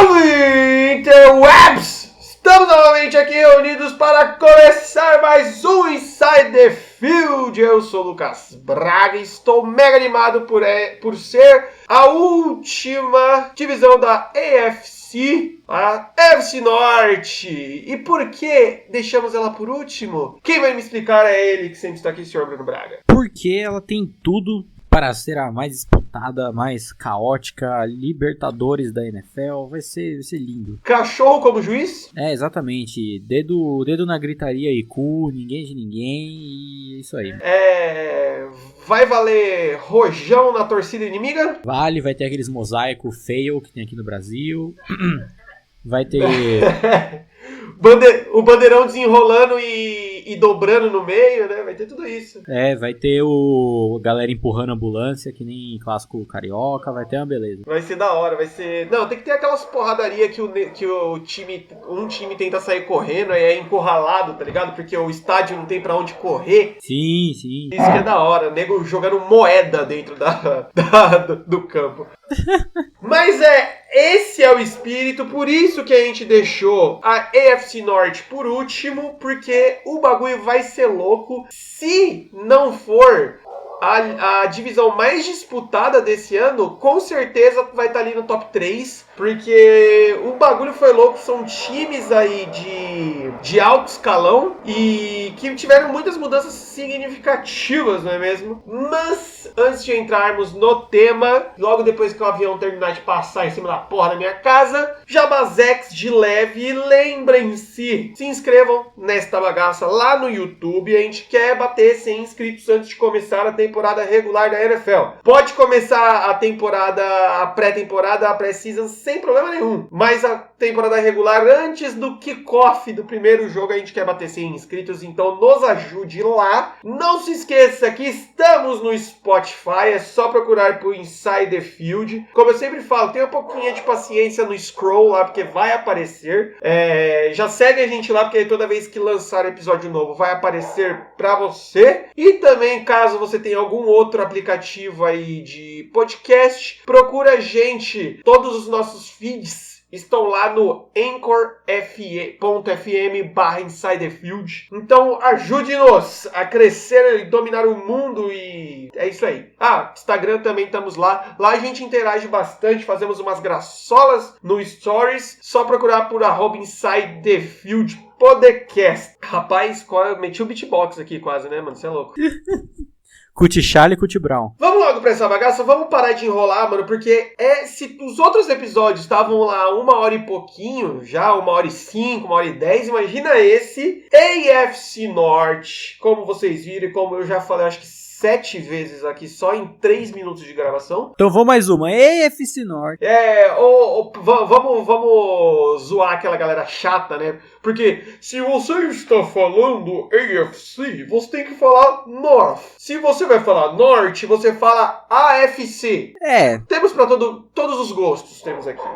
Salve, interwebs! Estamos novamente aqui reunidos para começar mais um Inside the Field. Eu sou o Lucas Braga e estou mega animado por ser a última divisão da AFC, a AFC Norte. E por que deixamos ela por último? Quem vai me explicar é ele, que sempre está aqui, senhor Bruno Braga. Porque ela tem tudo para ser a mais disputada, mais caótica, Libertadores da NFL, vai ser lindo. Cachorro como juiz? É, exatamente. Dedo na gritaria e cu, ninguém de ninguém, e é isso aí. Vai valer rojão na torcida inimiga? Vale, vai ter aqueles mosaico fail que tem aqui no Brasil. Vai ter... O bandeirão desenrolando e dobrando no meio, né? Vai ter tudo isso. É, vai ter o galera empurrando a ambulância, que nem clássico carioca, vai ter uma beleza. Vai ser da hora, vai ser... Não, tem que ter aquelas porradaria que um time tenta sair correndo e é encurralado, tá ligado? Porque o estádio não tem pra onde correr. Sim. Isso que é da hora, o nego jogando moeda dentro do campo. Mas esse é o espírito, por isso que a gente deixou a AFC Norte por último, porque o bagulho vai ser louco se não for a divisão mais disputada desse ano. Com certeza vai estar ali no top 3, porque o bagulho foi louco, são times aí de alto escalão e que tiveram muitas mudanças significativas, não é mesmo? Mas antes de entrarmos no tema, logo depois que o avião terminar de passar em cima da porra da minha casa, Jabazex de leve, lembrem-se, se inscrevam nesta bagaça lá no YouTube. A gente quer bater 100 inscritos antes de começar a temporada regular da NFL. Pode começar a pré-temporada, a pré-season sem problema nenhum, mas a temporada regular antes do kickoff do primeiro jogo a gente quer bater 100 inscritos, então nos ajude lá. Não se esqueça que estamos no Spotify, é só procurar por Inside the Field. Como eu sempre falo, tenha um pouquinho de paciência no scroll lá, porque vai aparecer. Já segue a gente lá, porque toda vez que lançar episódio novo vai aparecer pra você. E também, caso você tenha algum outro aplicativo aí de podcast, procura a gente. Todos os nossos feeds estão lá no anchor.fm/InsideTheField. Então ajude-nos a crescer e dominar o mundo, e é isso aí. Instagram também estamos lá. Lá a gente interage bastante, fazemos umas graçolas no Stories. Só procurar por @InsideTheField Podcast. Rapaz, eu meti o beatbox aqui quase, né, mano? Você é louco. Cutichala e Cutibrown. Vamos logo pra essa bagaça, vamos parar de enrolar, mano, porque se os outros episódios estavam lá 1h e pouquinho, já 1h05, 1h10, imagina esse AFC Norte, como vocês viram e como eu já falei, acho que 7 vezes aqui, só em 3 minutos de gravação. Então vamos mais uma, AFC Norte. Vamos zoar aquela galera chata, né? Porque se você está falando AFC, você tem que falar North. Se você vai falar Norte, você fala AFC. Temos pra todos os gostos, temos aqui.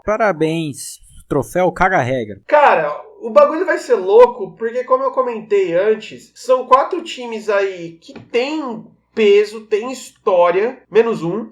Parabéns, troféu caga-regra. Cara, o bagulho vai ser louco, porque como eu comentei antes, são 4 times aí que tem peso, tem história, menos um.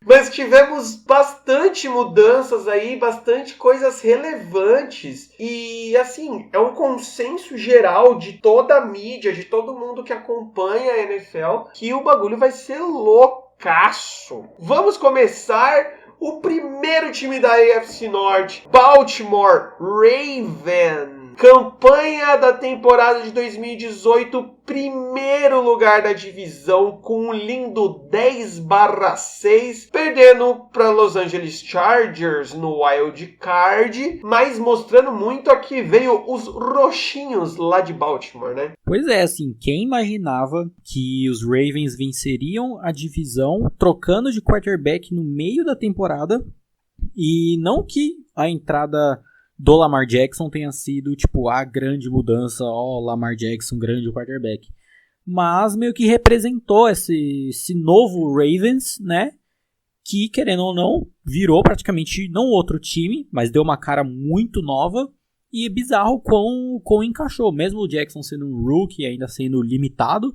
Mas tivemos bastante mudanças aí, bastante coisas relevantes. E, assim, é um consenso geral de toda a mídia, de todo mundo que acompanha a NFL, que o bagulho vai ser loucaço. Vamos começar. O primeiro time da AFC Norte, Baltimore Ravens. Campanha da temporada de 2018, primeiro lugar da divisão com um lindo 10/6, perdendo para Los Angeles Chargers no Wild Card, mas mostrando muito a que veio os roxinhos lá de Baltimore, né? Pois é, assim, quem imaginava que os Ravens venceriam a divisão trocando de quarterback no meio da temporada, e não que a entrada do Lamar Jackson tenha sido, tipo, a grande mudança, Lamar Jackson, grande quarterback. Mas meio que representou esse novo Ravens, né? Que, querendo ou não, virou praticamente não outro time, mas deu uma cara muito nova. E é bizarro quão encaixou. Mesmo o Jackson sendo um rookie, ainda sendo limitado,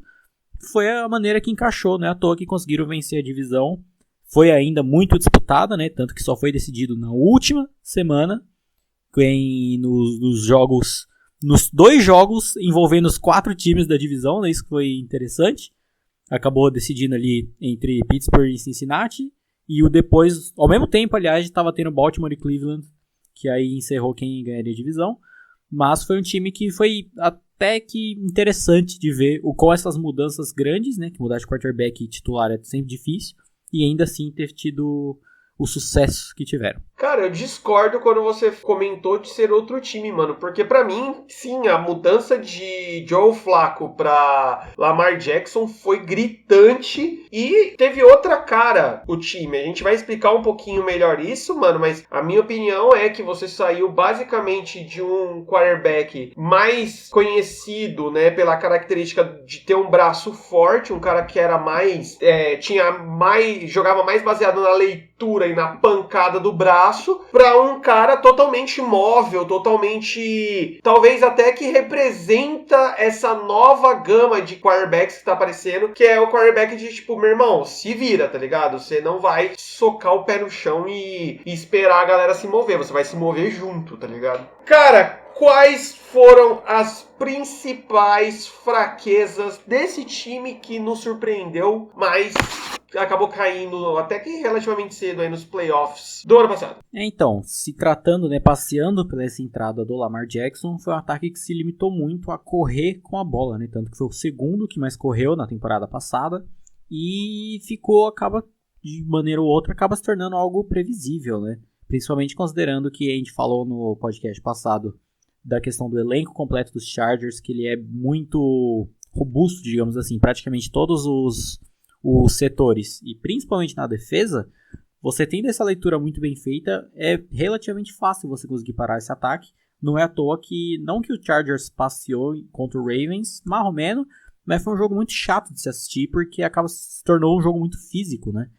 foi a maneira que encaixou, né? À toa que conseguiram vencer a divisão foi ainda muito disputada, né? Tanto que só foi decidido na última semana, nos 2 jogos envolvendo os 4 times da divisão, né? Isso foi interessante. Acabou decidindo ali entre Pittsburgh e Cincinnati. E depois, ao mesmo tempo, aliás, estava tendo Baltimore e Cleveland, que aí encerrou quem ganharia a divisão. Mas foi um time que foi até que interessante de ver com essas mudanças grandes, né? Que mudar de quarterback titular é sempre difícil. E ainda assim ter tido o sucesso que tiveram. Cara, eu discordo quando você comentou de ser outro time, mano. Porque pra mim, sim, a mudança de Joe Flacco pra Lamar Jackson foi gritante e teve outra cara o time. A gente vai explicar um pouquinho melhor isso, mano, mas a minha opinião é que você saiu basicamente de um quarterback mais conhecido, né, pela característica de ter um braço forte, um cara que era mais, jogava mais baseado na leitura e na pancada do braço, para um cara totalmente móvel, totalmente, talvez até que representa essa nova gama de quarterbacks que tá aparecendo, que é o quarterback de tipo, meu irmão, se vira, tá ligado? Você não vai socar o pé no chão e esperar a galera se mover, você vai se mover junto, tá ligado? Cara, quais foram as principais fraquezas desse time que nos surpreendeu, mas acabou caindo até que relativamente cedo aí nos playoffs do ano passado? Então, se tratando, né, passeando pela essa entrada do Lamar Jackson, foi um ataque que se limitou muito a correr com a bola, né? Tanto que foi o segundo que mais correu na temporada passada e de maneira ou outra, acaba se tornando algo previsível, né? Principalmente considerando que a gente falou no podcast passado da questão do elenco completo dos Chargers, que ele é muito robusto, digamos assim, praticamente todos os setores, e principalmente na defesa, você tendo essa leitura muito bem feita, é relativamente fácil você conseguir parar esse ataque. Não é à toa que, não que o Chargers passeou contra o Ravens, mais ou menos, mas foi um jogo muito chato de se assistir, porque se tornou um jogo muito físico, né?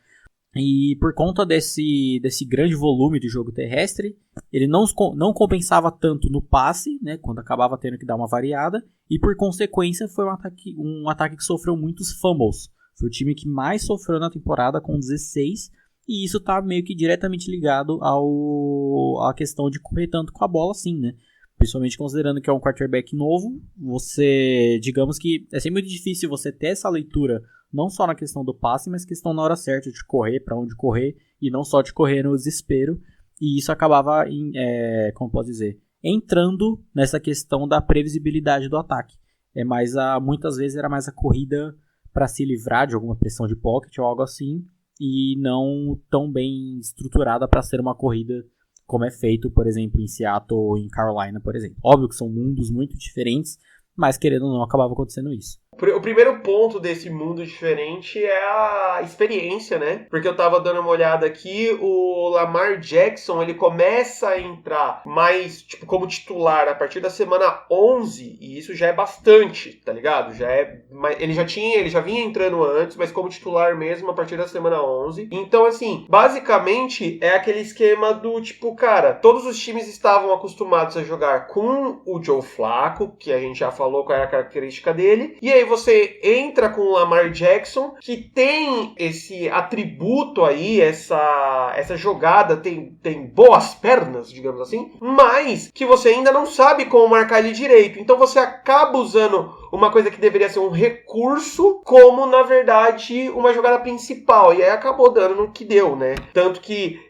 E por conta desse grande volume de jogo terrestre, ele não compensava tanto no passe, né, quando acabava tendo que dar uma variada, e por consequência foi um ataque que sofreu muitos fumbles. Foi o time que mais sofreu na temporada, com 16, e isso está meio que diretamente ligado à questão de correr tanto com a bola assim, né? Principalmente considerando que é um quarterback novo, digamos que é sempre muito difícil você ter essa leitura, não só na questão do passe, mas questão na hora certa de correr, para onde correr, e não só de correr no desespero, e isso acabava, como posso dizer, entrando nessa questão da previsibilidade do ataque. Muitas vezes era mais a corrida para se livrar de alguma pressão de pocket ou algo assim, e não tão bem estruturada para ser uma corrida como é feito, por exemplo, em Seattle ou em Carolina, por exemplo. Óbvio que são mundos muito diferentes, mas querendo ou não, acabava acontecendo isso. O primeiro ponto desse mundo diferente é a experiência, né? Porque eu tava dando uma olhada aqui, o Lamar Jackson, ele começa a entrar mais, tipo, como titular a partir da semana 11, e isso já é bastante, tá ligado? Ele já vinha entrando antes, mas como titular mesmo a partir da semana 11. Então, assim, basicamente é aquele esquema do tipo, cara, todos os times estavam acostumados a jogar com o Joe Flacco, que a gente já falou qual é a característica dele, e aí você entra com o Lamar Jackson, que tem esse atributo aí, essa jogada, tem boas pernas, digamos assim, mas que você ainda não sabe como marcar ele direito. Então você acaba usando uma coisa que deveria ser um recurso, como, na verdade, uma jogada principal. E aí acabou dando no que deu, né? Tanto que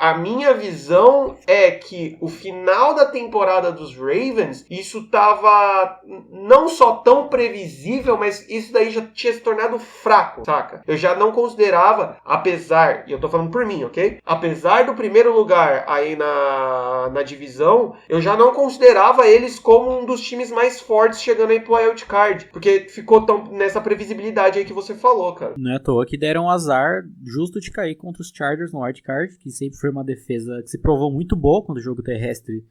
a minha visão é que o final da temporada dos Ravens, isso tava não só tão previsível, mas isso daí já tinha se tornado fraco, saca? Eu já não considerava, apesar, e eu tô falando por mim, ok? Apesar do primeiro lugar aí na divisão, eu já não considerava eles como um dos times mais fortes chegando aí pro wild card, porque ficou tão nessa previsibilidade aí que você falou, cara. Não é à toa que deram azar justo de cair contra os Chargers no wild card, que sempre foi uma defesa que se provou muito boa contra o jogo terrestre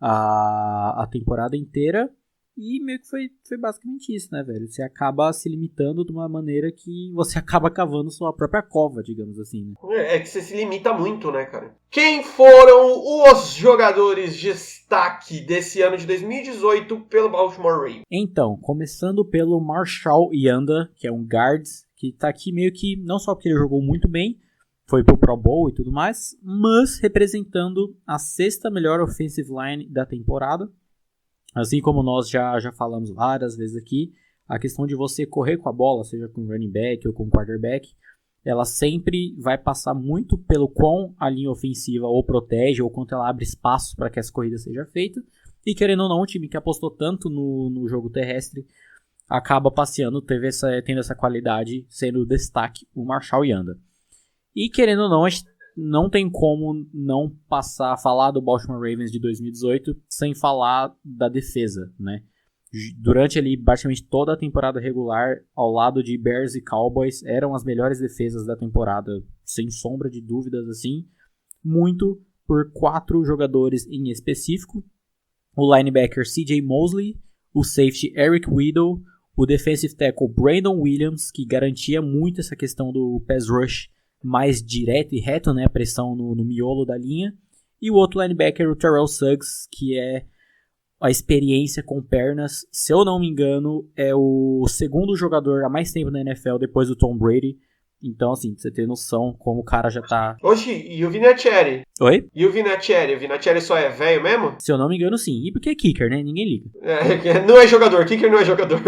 a temporada inteira, e meio que foi basicamente isso, né, velho? Você acaba se limitando de uma maneira que você acaba cavando sua própria cova, digamos assim, né? É que você se limita muito, né, cara? Quem foram os jogadores de destaque desse ano de 2018 pelo Baltimore Ravens? Então, começando pelo Marshall Yanda, que é um guard, que tá aqui meio que, não só porque ele jogou muito bem, foi pro Pro Bowl e tudo mais, mas representando a 6ª melhor offensive line da temporada. Assim como nós já falamos várias vezes aqui, a questão de você correr com a bola, seja com running back ou com quarterback, ela sempre vai passar muito pelo quão a linha ofensiva ou protege, ou quanto ela abre espaço para que essa corrida seja feita. E querendo ou não, um time que apostou tanto no jogo terrestre acaba passeando, tendo essa qualidade, sendo o destaque o Marshall Yanda. E querendo ou não, a gente não tem como não falar do Baltimore Ravens de 2018 sem falar da defesa, né? Durante ali praticamente toda a temporada regular, ao lado de Bears e Cowboys, eram as melhores defesas da temporada, sem sombra de dúvidas, assim, muito por 4 jogadores em específico: o linebacker CJ Mosley, o safety Eric Weddle, o defensive tackle Brandon Williams, que garantia muito essa questão do pass rush mais direto e reto, né, pressão no miolo da linha, e o outro linebacker, o Terrell Suggs, que é a experiência com pernas. Se eu não me engano, é o segundo jogador há mais tempo na NFL depois do Tom Brady. Então, assim, pra você ter noção como o cara já tá... Oxi, e o Vinatieri? Oi? E o Vinatieri? O Vinatieri só é velho mesmo? Se eu não me engano, sim. E porque é kicker, né? Ninguém liga. Não é jogador, kicker não é jogador.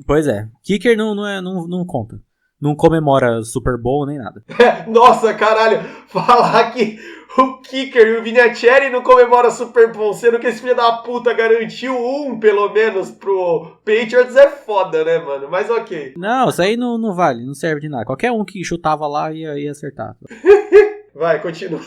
Pois é. Kicker não conta. Não comemora Super Bowl nem nada. Nossa, caralho. Falar que o kicker e o Vinatieri não comemora Super Bowl, sendo que esse filho da puta garantiu pelo menos, pro Patriots, é foda, né, mano? Mas ok. Não, isso aí não vale, não serve de nada. Qualquer um que chutava lá ia acertar. Vai, continua.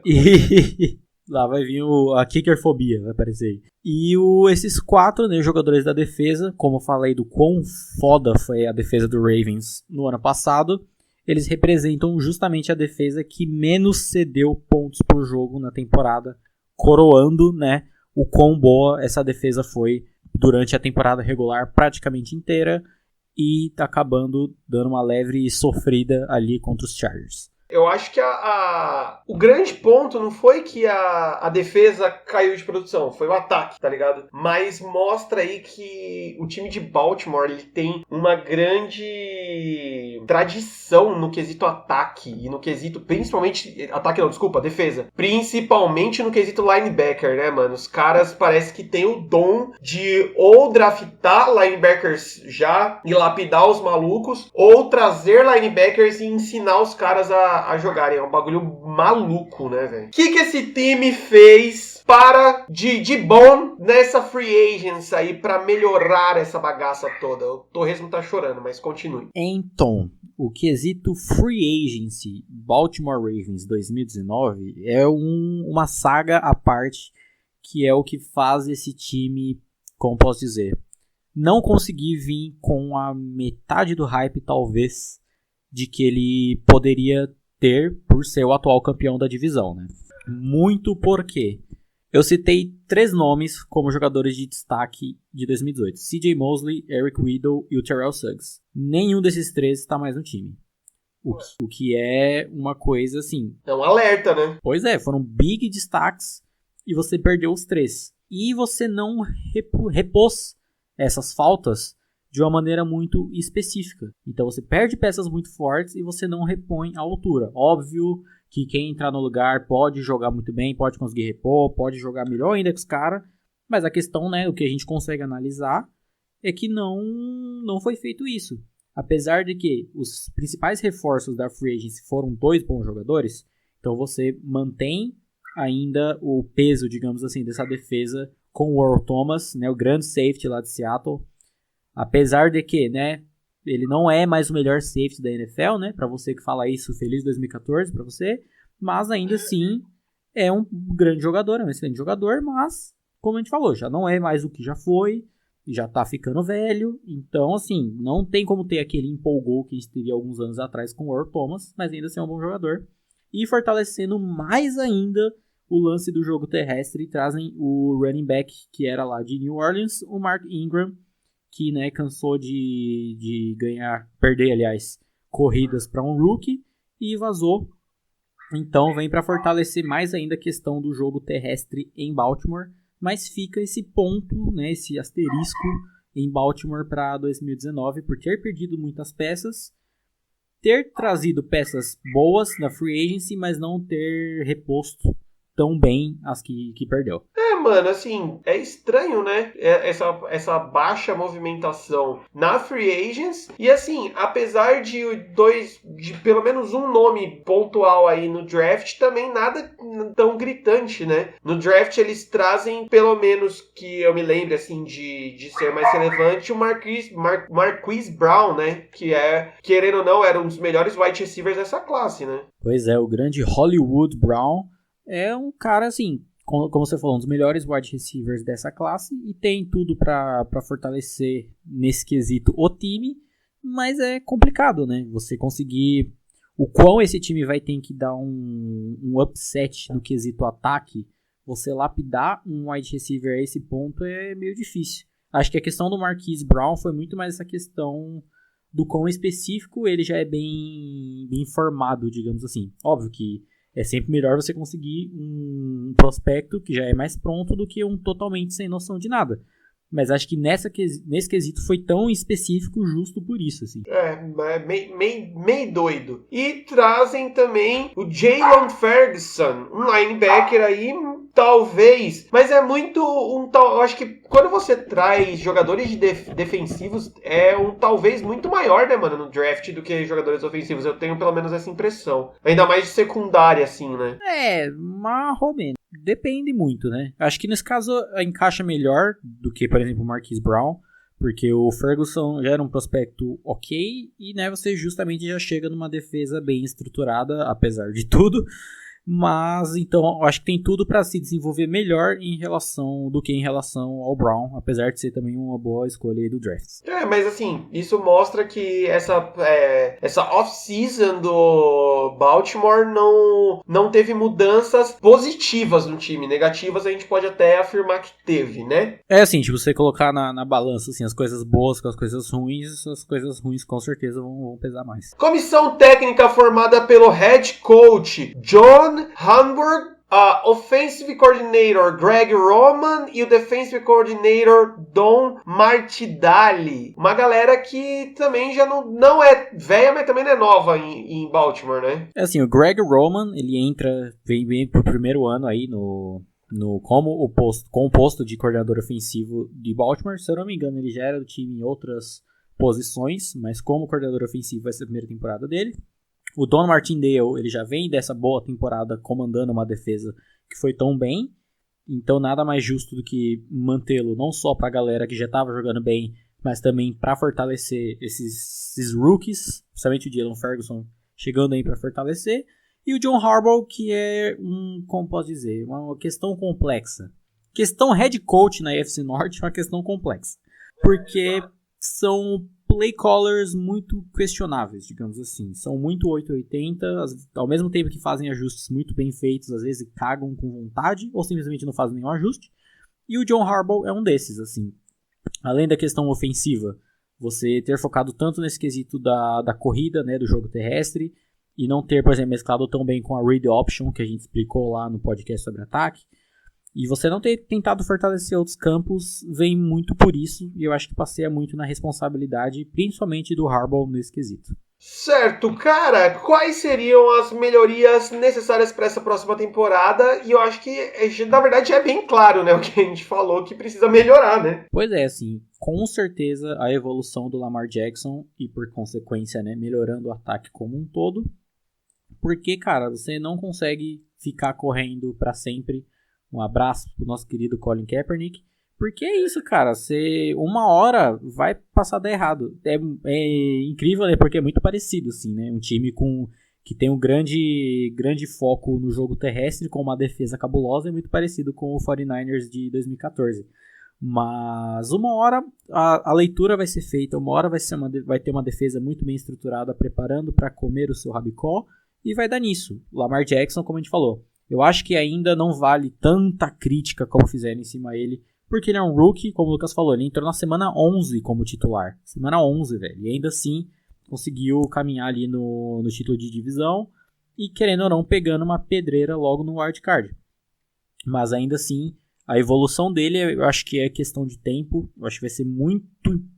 E lá vai vir a kickerfobia, vai aparecer aí. E esses 4, né, jogadores da defesa, como eu falei do quão foda foi a defesa do Ravens no ano passado, eles representam justamente a defesa que menos cedeu pontos por jogo na temporada, coroando, né, o quão boa essa defesa foi durante a temporada regular praticamente inteira e tá acabando dando uma leve sofrida ali contra os Chargers. Eu acho que o grande ponto não foi que a defesa caiu de produção, foi o ataque, tá ligado? Mas mostra aí que o time de Baltimore, ele tem uma grande tradição no quesito ataque e no quesito, principalmente, defesa. Principalmente no quesito linebacker, né, mano? Os caras parece que tem o dom de ou draftar linebackers já e lapidar os malucos, ou trazer linebackers e ensinar os caras a jogarem. É um bagulho maluco, né, velho? O que esse time fez de bom nessa free agency aí pra melhorar essa bagaça toda? O Torresmo tá chorando, mas continue. Então, o quesito free agency Baltimore Ravens 2019 é uma saga à parte, que é o que faz esse time, como posso dizer, não conseguir vir com a metade do hype, talvez, de que ele poderia ter por ser o atual campeão da divisão, né? Muito porque eu citei 3 nomes como jogadores de destaque de 2018: CJ Mosley, Eric Weddle e o Terrell Suggs. Nenhum desses 3 está mais no time. O que é uma coisa assim... É um alerta, né? Pois é, foram big destaques e você perdeu os 3. E você não repôs essas faltas de uma maneira muito específica. Então você perde peças muito fortes e você não repõe a altura. Óbvio que quem entrar no lugar pode jogar muito bem, pode conseguir repor, pode jogar melhor ainda que os caras, mas a questão, né, o que a gente consegue analisar é que não foi feito isso. Apesar de que os principais reforços da Free Agency foram 2 bons jogadores, então você mantém ainda o peso, digamos assim, dessa defesa com o Earl Thomas, né, o grande safety lá de Seattle. Apesar de que, né, ele não é mais o melhor safety da NFL, né, pra você que fala isso, feliz 2014 pra você, mas ainda assim é um grande jogador, é um excelente jogador, mas, como a gente falou, já não é mais o que já foi, já tá ficando velho, então, assim, não tem como ter aquele empolgou que a gente teria alguns anos atrás com o Earl Thomas, mas ainda assim é um bom jogador. E fortalecendo mais ainda o lance do jogo terrestre, trazem o running back que era lá de New Orleans, o Mark Ingram, que, né, cansou de perder, aliás, corridas para um rookie e vazou. Então vem para fortalecer mais ainda a questão do jogo terrestre em Baltimore, mas fica esse ponto, né, esse asterisco em Baltimore para 2019 por ter perdido muitas peças, ter trazido peças boas na free agency, mas não ter reposto tão bem as que perdeu. Mano, assim, é estranho, né? Essa baixa movimentação na free agents. E assim, apesar de pelo menos um nome pontual aí no draft, também nada tão gritante, né? No draft eles trazem, pelo menos que eu me lembre, assim, de ser mais relevante, o Marquise Brown, né? Que querendo ou não, era um dos melhores wide receivers dessa classe, né? Pois é, o grande Hollywood Brown é um cara, assim, como você falou, um dos melhores wide receivers dessa classe e tem tudo pra fortalecer nesse quesito o time, mas é complicado, né? Você conseguir o quão esse time vai ter que dar um upset no quesito ataque, você lapidar um wide receiver a esse ponto é meio difícil. Acho que a questão do Marquise Brown foi muito mais essa questão do quão específico ele já é bem formado, digamos assim. Óbvio que é sempre melhor você conseguir um prospecto que já é mais pronto do que um totalmente sem noção de nada. Mas acho que nesse quesito foi tão específico justo por isso, assim. Meio doido. E trazem também o Jalen Ferguson, um linebacker aí, talvez. Mas é muito eu acho que quando você traz jogadores defensivos, é talvez muito maior, né, mano, no draft do que jogadores ofensivos. Eu tenho pelo menos essa impressão. Ainda mais de secundária, assim, né? Mais ou menos. Depende muito, né? Acho que nesse caso encaixa melhor do que, por exemplo, o Marquise Brown, porque o Ferguson já era um prospecto ok e, né, você justamente já chega numa defesa bem estruturada, apesar de tudo. Mas, então, acho que tem tudo para se desenvolver melhor em relação ao Brown, apesar de ser também uma boa escolha aí do draft. Mas assim, isso mostra que essa off-season do Baltimore não teve mudanças positivas no time. Negativas a gente pode até afirmar que teve, né? Assim, tipo, você colocar na balança assim, as coisas boas com as coisas ruins, as coisas ruins com certeza vão pesar mais. Comissão técnica formada pelo head coach John Hamburg, offensive coordinator Greg Roman e o defensive coordinator Don Martindale. Uma galera que também já não é velha, mas também não é nova em Baltimore, né? Assim, o Greg Roman, ele vem pro primeiro ano aí com o posto de coordenador ofensivo de Baltimore. Se eu não me engano, ele já era do time em outras posições, mas como coordenador ofensivo vai ser a primeira temporada dele. O Don Martindale, ele já vem dessa boa temporada comandando uma defesa que foi tão bem. Então nada mais justo do que mantê-lo não só para a galera que já estava jogando bem, mas também para fortalecer esses rookies, principalmente o Jalen Ferguson chegando aí para fortalecer. E o John Harbaugh, que é como posso dizer, uma questão complexa. Questão head coach na AFC Norte é uma questão complexa. Porque são play callers muito questionáveis, digamos assim. São muito 880, ao mesmo tempo que fazem ajustes muito bem feitos, às vezes cagam com vontade, ou simplesmente não fazem nenhum ajuste. E o John Harbaugh é um desses, assim. Além da questão ofensiva, você ter focado tanto nesse quesito da corrida, né, do jogo terrestre, e não ter, por exemplo, mesclado tão bem com a read option, que a gente explicou lá no podcast sobre ataque, e você não ter tentado fortalecer outros campos, vem muito por isso, e eu acho que passeia muito na responsabilidade, principalmente do Harbaugh nesse quesito. Certo, cara, quais seriam as melhorias necessárias para essa próxima temporada? E eu acho que, na verdade, é bem claro, né, o que a gente falou, que precisa melhorar, né? Pois é, assim, com certeza a evolução do Lamar Jackson e, por consequência, né, melhorando o ataque como um todo, porque, cara, você não consegue ficar correndo para sempre. Um abraço pro nosso querido Colin Kaepernick. Porque é isso, cara. Você uma hora vai passar a dar errado. É incrível, né? Porque é muito parecido, assim, né? Um time que tem um grande foco no jogo terrestre com uma defesa cabulosa é muito parecido com o 49ers de 2014. Mas uma hora a leitura vai ser feita. Uma hora vai ter uma defesa muito bem estruturada preparando para comer o seu rabicó. E vai dar nisso. Lamar Jackson, como a gente falou. Eu acho que ainda não vale tanta crítica como fizeram em cima dele, porque ele é um rookie, como o Lucas falou, ele entrou na semana 11 como titular. Semana 11, velho. E ainda assim conseguiu caminhar ali no título de divisão e, querendo ou não, pegando uma pedreira logo no wildcard. Mas ainda assim, a evolução dele eu acho que é questão de tempo. Eu acho que vai ser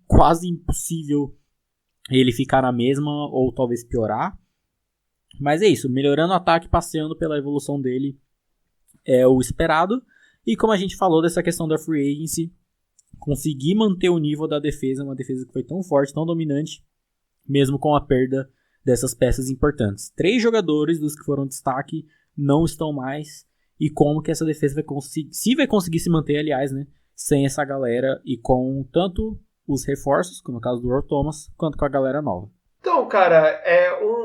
quase impossível ele ficar na mesma ou talvez piorar. Mas é isso, melhorando o ataque, passeando pela evolução dele é o esperado. E como a gente falou dessa questão da free agency, conseguir manter o nível da defesa, uma defesa que foi tão forte, tão dominante, mesmo com a perda dessas peças importantes. 3 jogadores dos que foram destaque não estão mais. E como que essa defesa vai conseguir, se vai conseguir se manter, aliás, né, sem essa galera e com tanto os reforços, como no caso do Earl Thomas, quanto com a galera nova. Então, cara,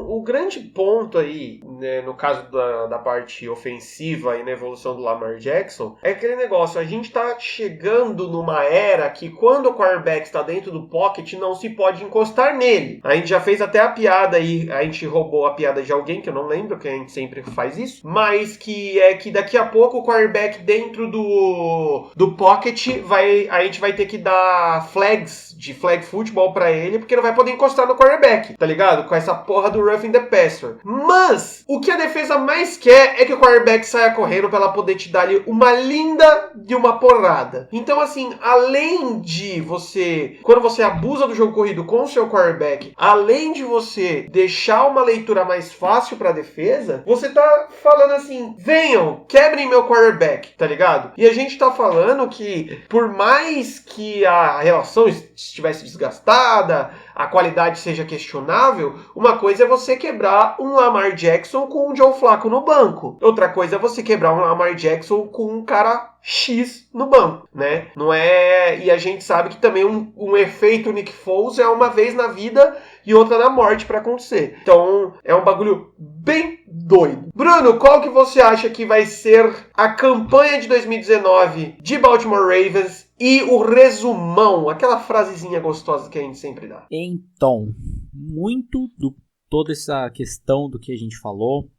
o grande ponto aí, né, no caso da parte ofensiva e na evolução do Lamar Jackson, é aquele negócio, a gente tá chegando numa era que quando o quarterback está dentro do pocket, não se pode encostar nele. A gente já fez até a piada aí, a gente roubou a piada de alguém, que eu não lembro, que a gente sempre faz isso, mas que é que daqui a pouco o quarterback dentro do pocket, a gente vai ter que dar flags, de flag football pra ele, porque não vai poder encostar no quarterback. Tá ligado? Com essa porra do roughing the passer. Mas, o que a defesa mais quer é que o quarterback saia correndo pra ela poder te dar ali uma linda de uma porrada. Então, assim, além de você... Quando você abusa do jogo corrido com o seu quarterback, além de você deixar uma leitura mais fácil pra defesa, você tá falando assim, venham, quebrem meu quarterback, tá ligado? E a gente tá falando que, por mais que a relação estivesse desgastada, a qualidade seja questionável, uma coisa é você quebrar um Lamar Jackson com um Joe Flacco no banco. Outra coisa é você quebrar um Lamar Jackson com um cara X no banco, né? Não é... E a gente sabe que também um efeito Nick Foles é uma vez na vida e outra na morte pra acontecer. Então, é um bagulho bem doido. Bruno, qual que você acha que vai ser a campanha de 2019 de Baltimore Ravens e o resumão, aquela frasezinha gostosa que a gente sempre dá? Então, muito do toda essa questão do que a gente falou,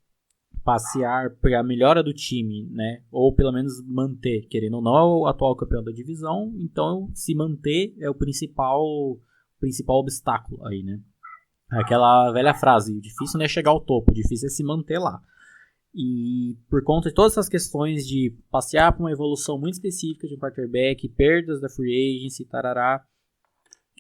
passear para a melhora do time, né? Ou pelo menos manter, querendo ou não, é o atual campeão da divisão, então se manter é o principal obstáculo aí, né? Aquela velha frase, difícil não é chegar ao topo, difícil é se manter lá. E por conta de todas essas questões de passear por uma evolução muito específica de um quarterback, perdas da free agency, tarará,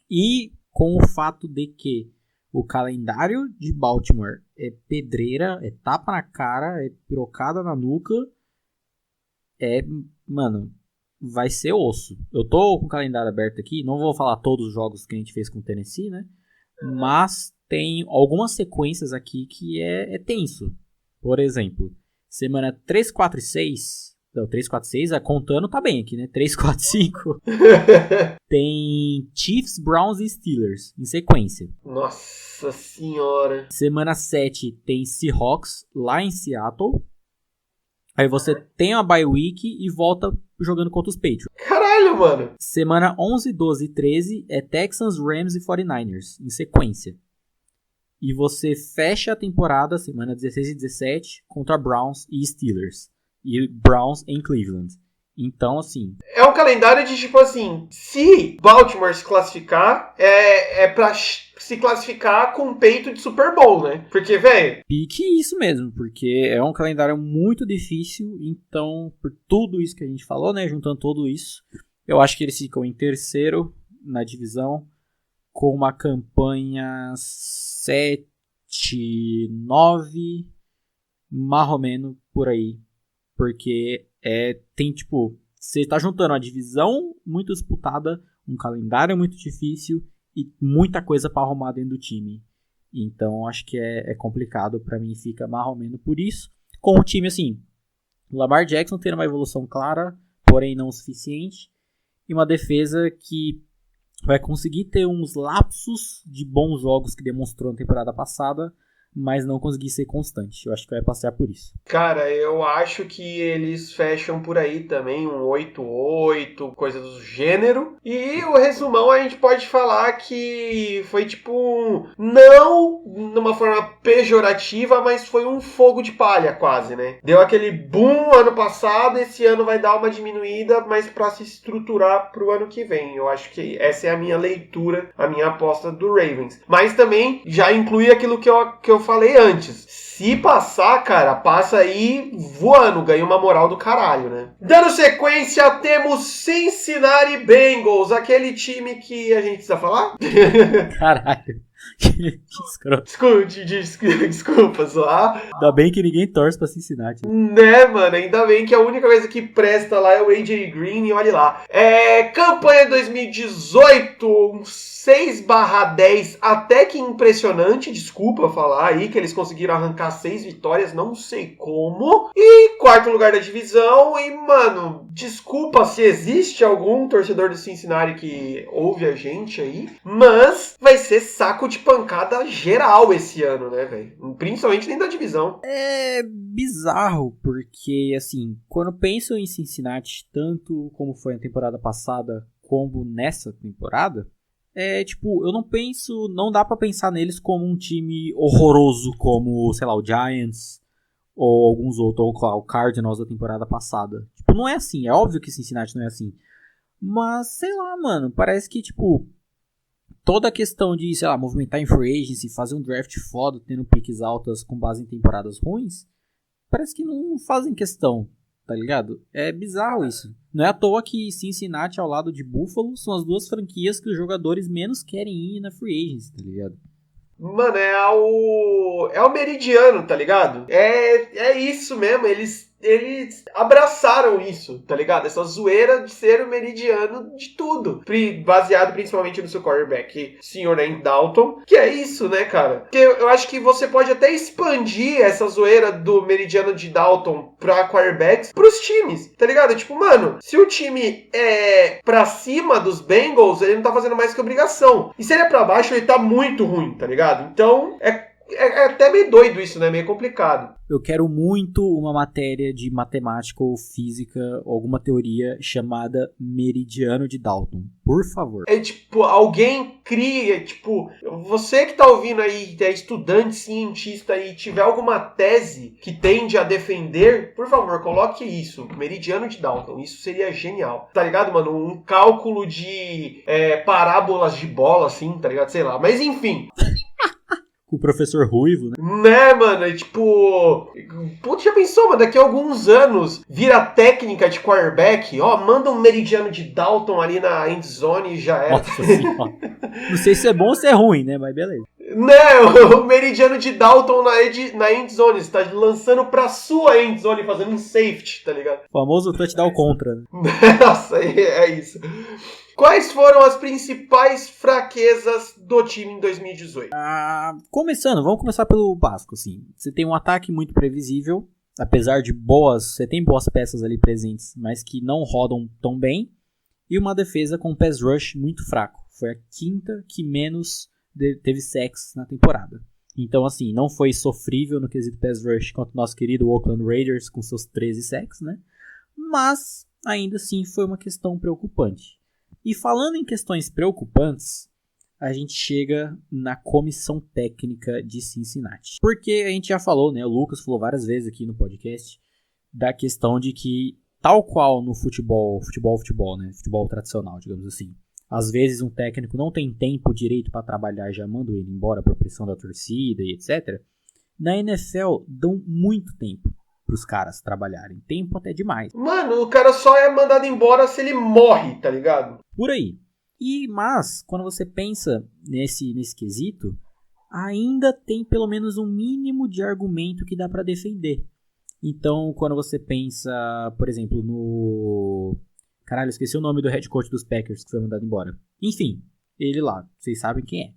e com o fato de que o calendário de Baltimore é pedreira, é tapa na cara, é pirocada na nuca, mano, vai ser osso. Eu tô com o calendário aberto aqui, não vou falar todos os jogos que a gente fez com o Tennessee, né? Mas tem algumas sequências aqui que é tenso. Por exemplo, semana 3, 4 e 6... Não, 3, 4 e 6, contando tá bem aqui, né? 3, 4 e 5. Tem Chiefs, Browns e Steelers em sequência. Nossa senhora. Semana 7 tem Seahawks lá em Seattle. Aí você tem a bye week e volta jogando contra os Patriots. Caralho, mano. Semana 11, 12 e 13 é Texans, Rams e 49ers em sequência. E você fecha a temporada, semana 16 e 17, contra Browns e Steelers. E Browns em Cleveland. Então, assim... É um calendário de, tipo assim, se Baltimore se classificar, é pra se classificar com peito de Super Bowl, né? Porque, velho... Pique isso mesmo, porque é um calendário muito difícil. Então, por tudo isso que a gente falou, né? Juntando tudo isso, eu acho que eles ficam em terceiro na divisão, com uma campanha 7, 9, mais ou menos por aí. Porque tem, tipo, você tá juntando uma divisão muito disputada, um calendário muito difícil e muita coisa pra arrumar dentro do time. Então, acho que é complicado. Pra mim, fica mais ou menos por isso. Com o time, assim, Lamar Jackson tendo uma evolução clara, porém não o suficiente. E uma defesa que vai conseguir ter uns lapsos de bons jogos que demonstrou na temporada passada, mas não conseguir ser constante. Eu acho que vai passear por isso. Cara, eu acho que eles fecham por aí também um 8-8, coisa do gênero. E o resumão a gente pode falar que foi tipo, não numa forma pejorativa, mas foi um fogo de palha quase, né? Deu aquele boom ano passado, esse ano vai dar uma diminuída, mas pra se estruturar pro ano que vem. Eu acho que essa é a minha leitura, a minha aposta do Ravens. Mas também já inclui aquilo que eu falei antes. Se passar, cara, passa aí voando, ganha uma moral do caralho, né? Dando sequência, temos Cincinnati Bengals, aquele time que a gente precisa falar? Caralho, Que escroto. Desculpa, zoar. Ainda bem que ninguém torce pra Cincinnati. Né, mano? Ainda bem que a única coisa que presta lá é o AJ Green e olha lá. Campanha 2018, um 6/10, até que impressionante, desculpa falar aí, que eles conseguiram arrancar 6 vitórias, não sei como. E quarto lugar da divisão, e mano, desculpa se existe algum torcedor do Cincinnati que ouve a gente aí, mas vai ser saco de pancada geral esse ano, né, velho? Principalmente dentro da divisão. É bizarro, porque, assim, quando penso em Cincinnati, tanto como foi na temporada passada, como nessa temporada, eu não dá pra pensar neles como um time horroroso, como, sei lá, o Giants, ou alguns outros, ou o Cardinals da temporada passada. Tipo, não é assim, é óbvio que Cincinnati não é assim. Mas, sei lá, mano, parece que, tipo, toda a questão de, sei lá, movimentar em free agency, fazer um draft foda, tendo piques altas com base em temporadas ruins, parece que não fazem questão, tá ligado? É bizarro isso. Não é à toa que Cincinnati ao lado de Buffalo são as duas franquias que os jogadores menos querem ir na free agency, tá ligado? Mano, é o meridiano, tá ligado? É isso mesmo, eles abraçaram isso, tá ligado? Essa zoeira de ser o meridiano de tudo. Baseado principalmente no seu quarterback, Sr. Andy Dalton. Que é isso, né, cara? Porque eu acho que você pode até expandir essa zoeira do meridiano de Dalton pra quarterbacks pros times, tá ligado? Tipo, mano, se o time é pra cima dos Bengals, ele não tá fazendo mais que obrigação. E se ele é pra baixo, ele tá muito ruim, tá ligado? Então, é até meio doido isso, né? Meio complicado. Eu quero muito uma matéria de matemática ou física, ou alguma teoria chamada meridiano de Dalton. Por favor. Alguém cria, você que tá ouvindo aí, é estudante, cientista e tiver alguma tese que tende a defender, por favor, coloque isso, meridiano de Dalton. Isso seria genial. Tá ligado, mano? Um cálculo de parábolas de bola, assim, tá ligado? Sei lá. Mas enfim... O professor Ruivo, né? Né, mano? Putz, já pensou, mano? Daqui a alguns anos vira técnica de quarterback, manda um meridiano de Dalton ali na endzone e já era. Nossa senhora. Não sei se é bom ou se é ruim, né? Mas beleza. Né, o meridiano de Dalton na endzone. Você tá lançando pra sua endzone, fazendo um safety, tá ligado? O famoso touchdown contra, né? Nossa, é isso. Quais foram as principais fraquezas do time em 2018? Vamos começar pelo básico, assim. Você tem um ataque muito previsível, apesar de você tem boas peças ali presentes, mas que não rodam tão bem, e uma defesa com um pass rush muito fraco. Foi a quinta que menos teve sacks na temporada. Então, assim, não foi sofrível no quesito pass rush quanto o nosso querido Oakland Raiders com seus 13 sacks, né? Mas, ainda assim, foi uma questão preocupante. E falando em questões preocupantes, a gente chega na comissão técnica de Cincinnati. Porque a gente já falou, né? O Lucas falou várias vezes aqui no podcast da questão de que, tal qual no futebol, né? Futebol tradicional, digamos assim. Às vezes um técnico não tem tempo direito para trabalhar, já manda ele embora por pressão da torcida e etc. Na NFL, dão muito tempo pros caras trabalharem. Tempo até demais. Mano, o cara só é mandado embora se ele morre, tá ligado? Por aí. Mas, quando você pensa nesse quesito, ainda tem pelo menos um mínimo de argumento que dá pra defender. Então, quando você pensa, por exemplo, no... Caralho, esqueci o nome do head coach dos Packers que foi mandado embora. Enfim, ele lá, vocês sabem quem é.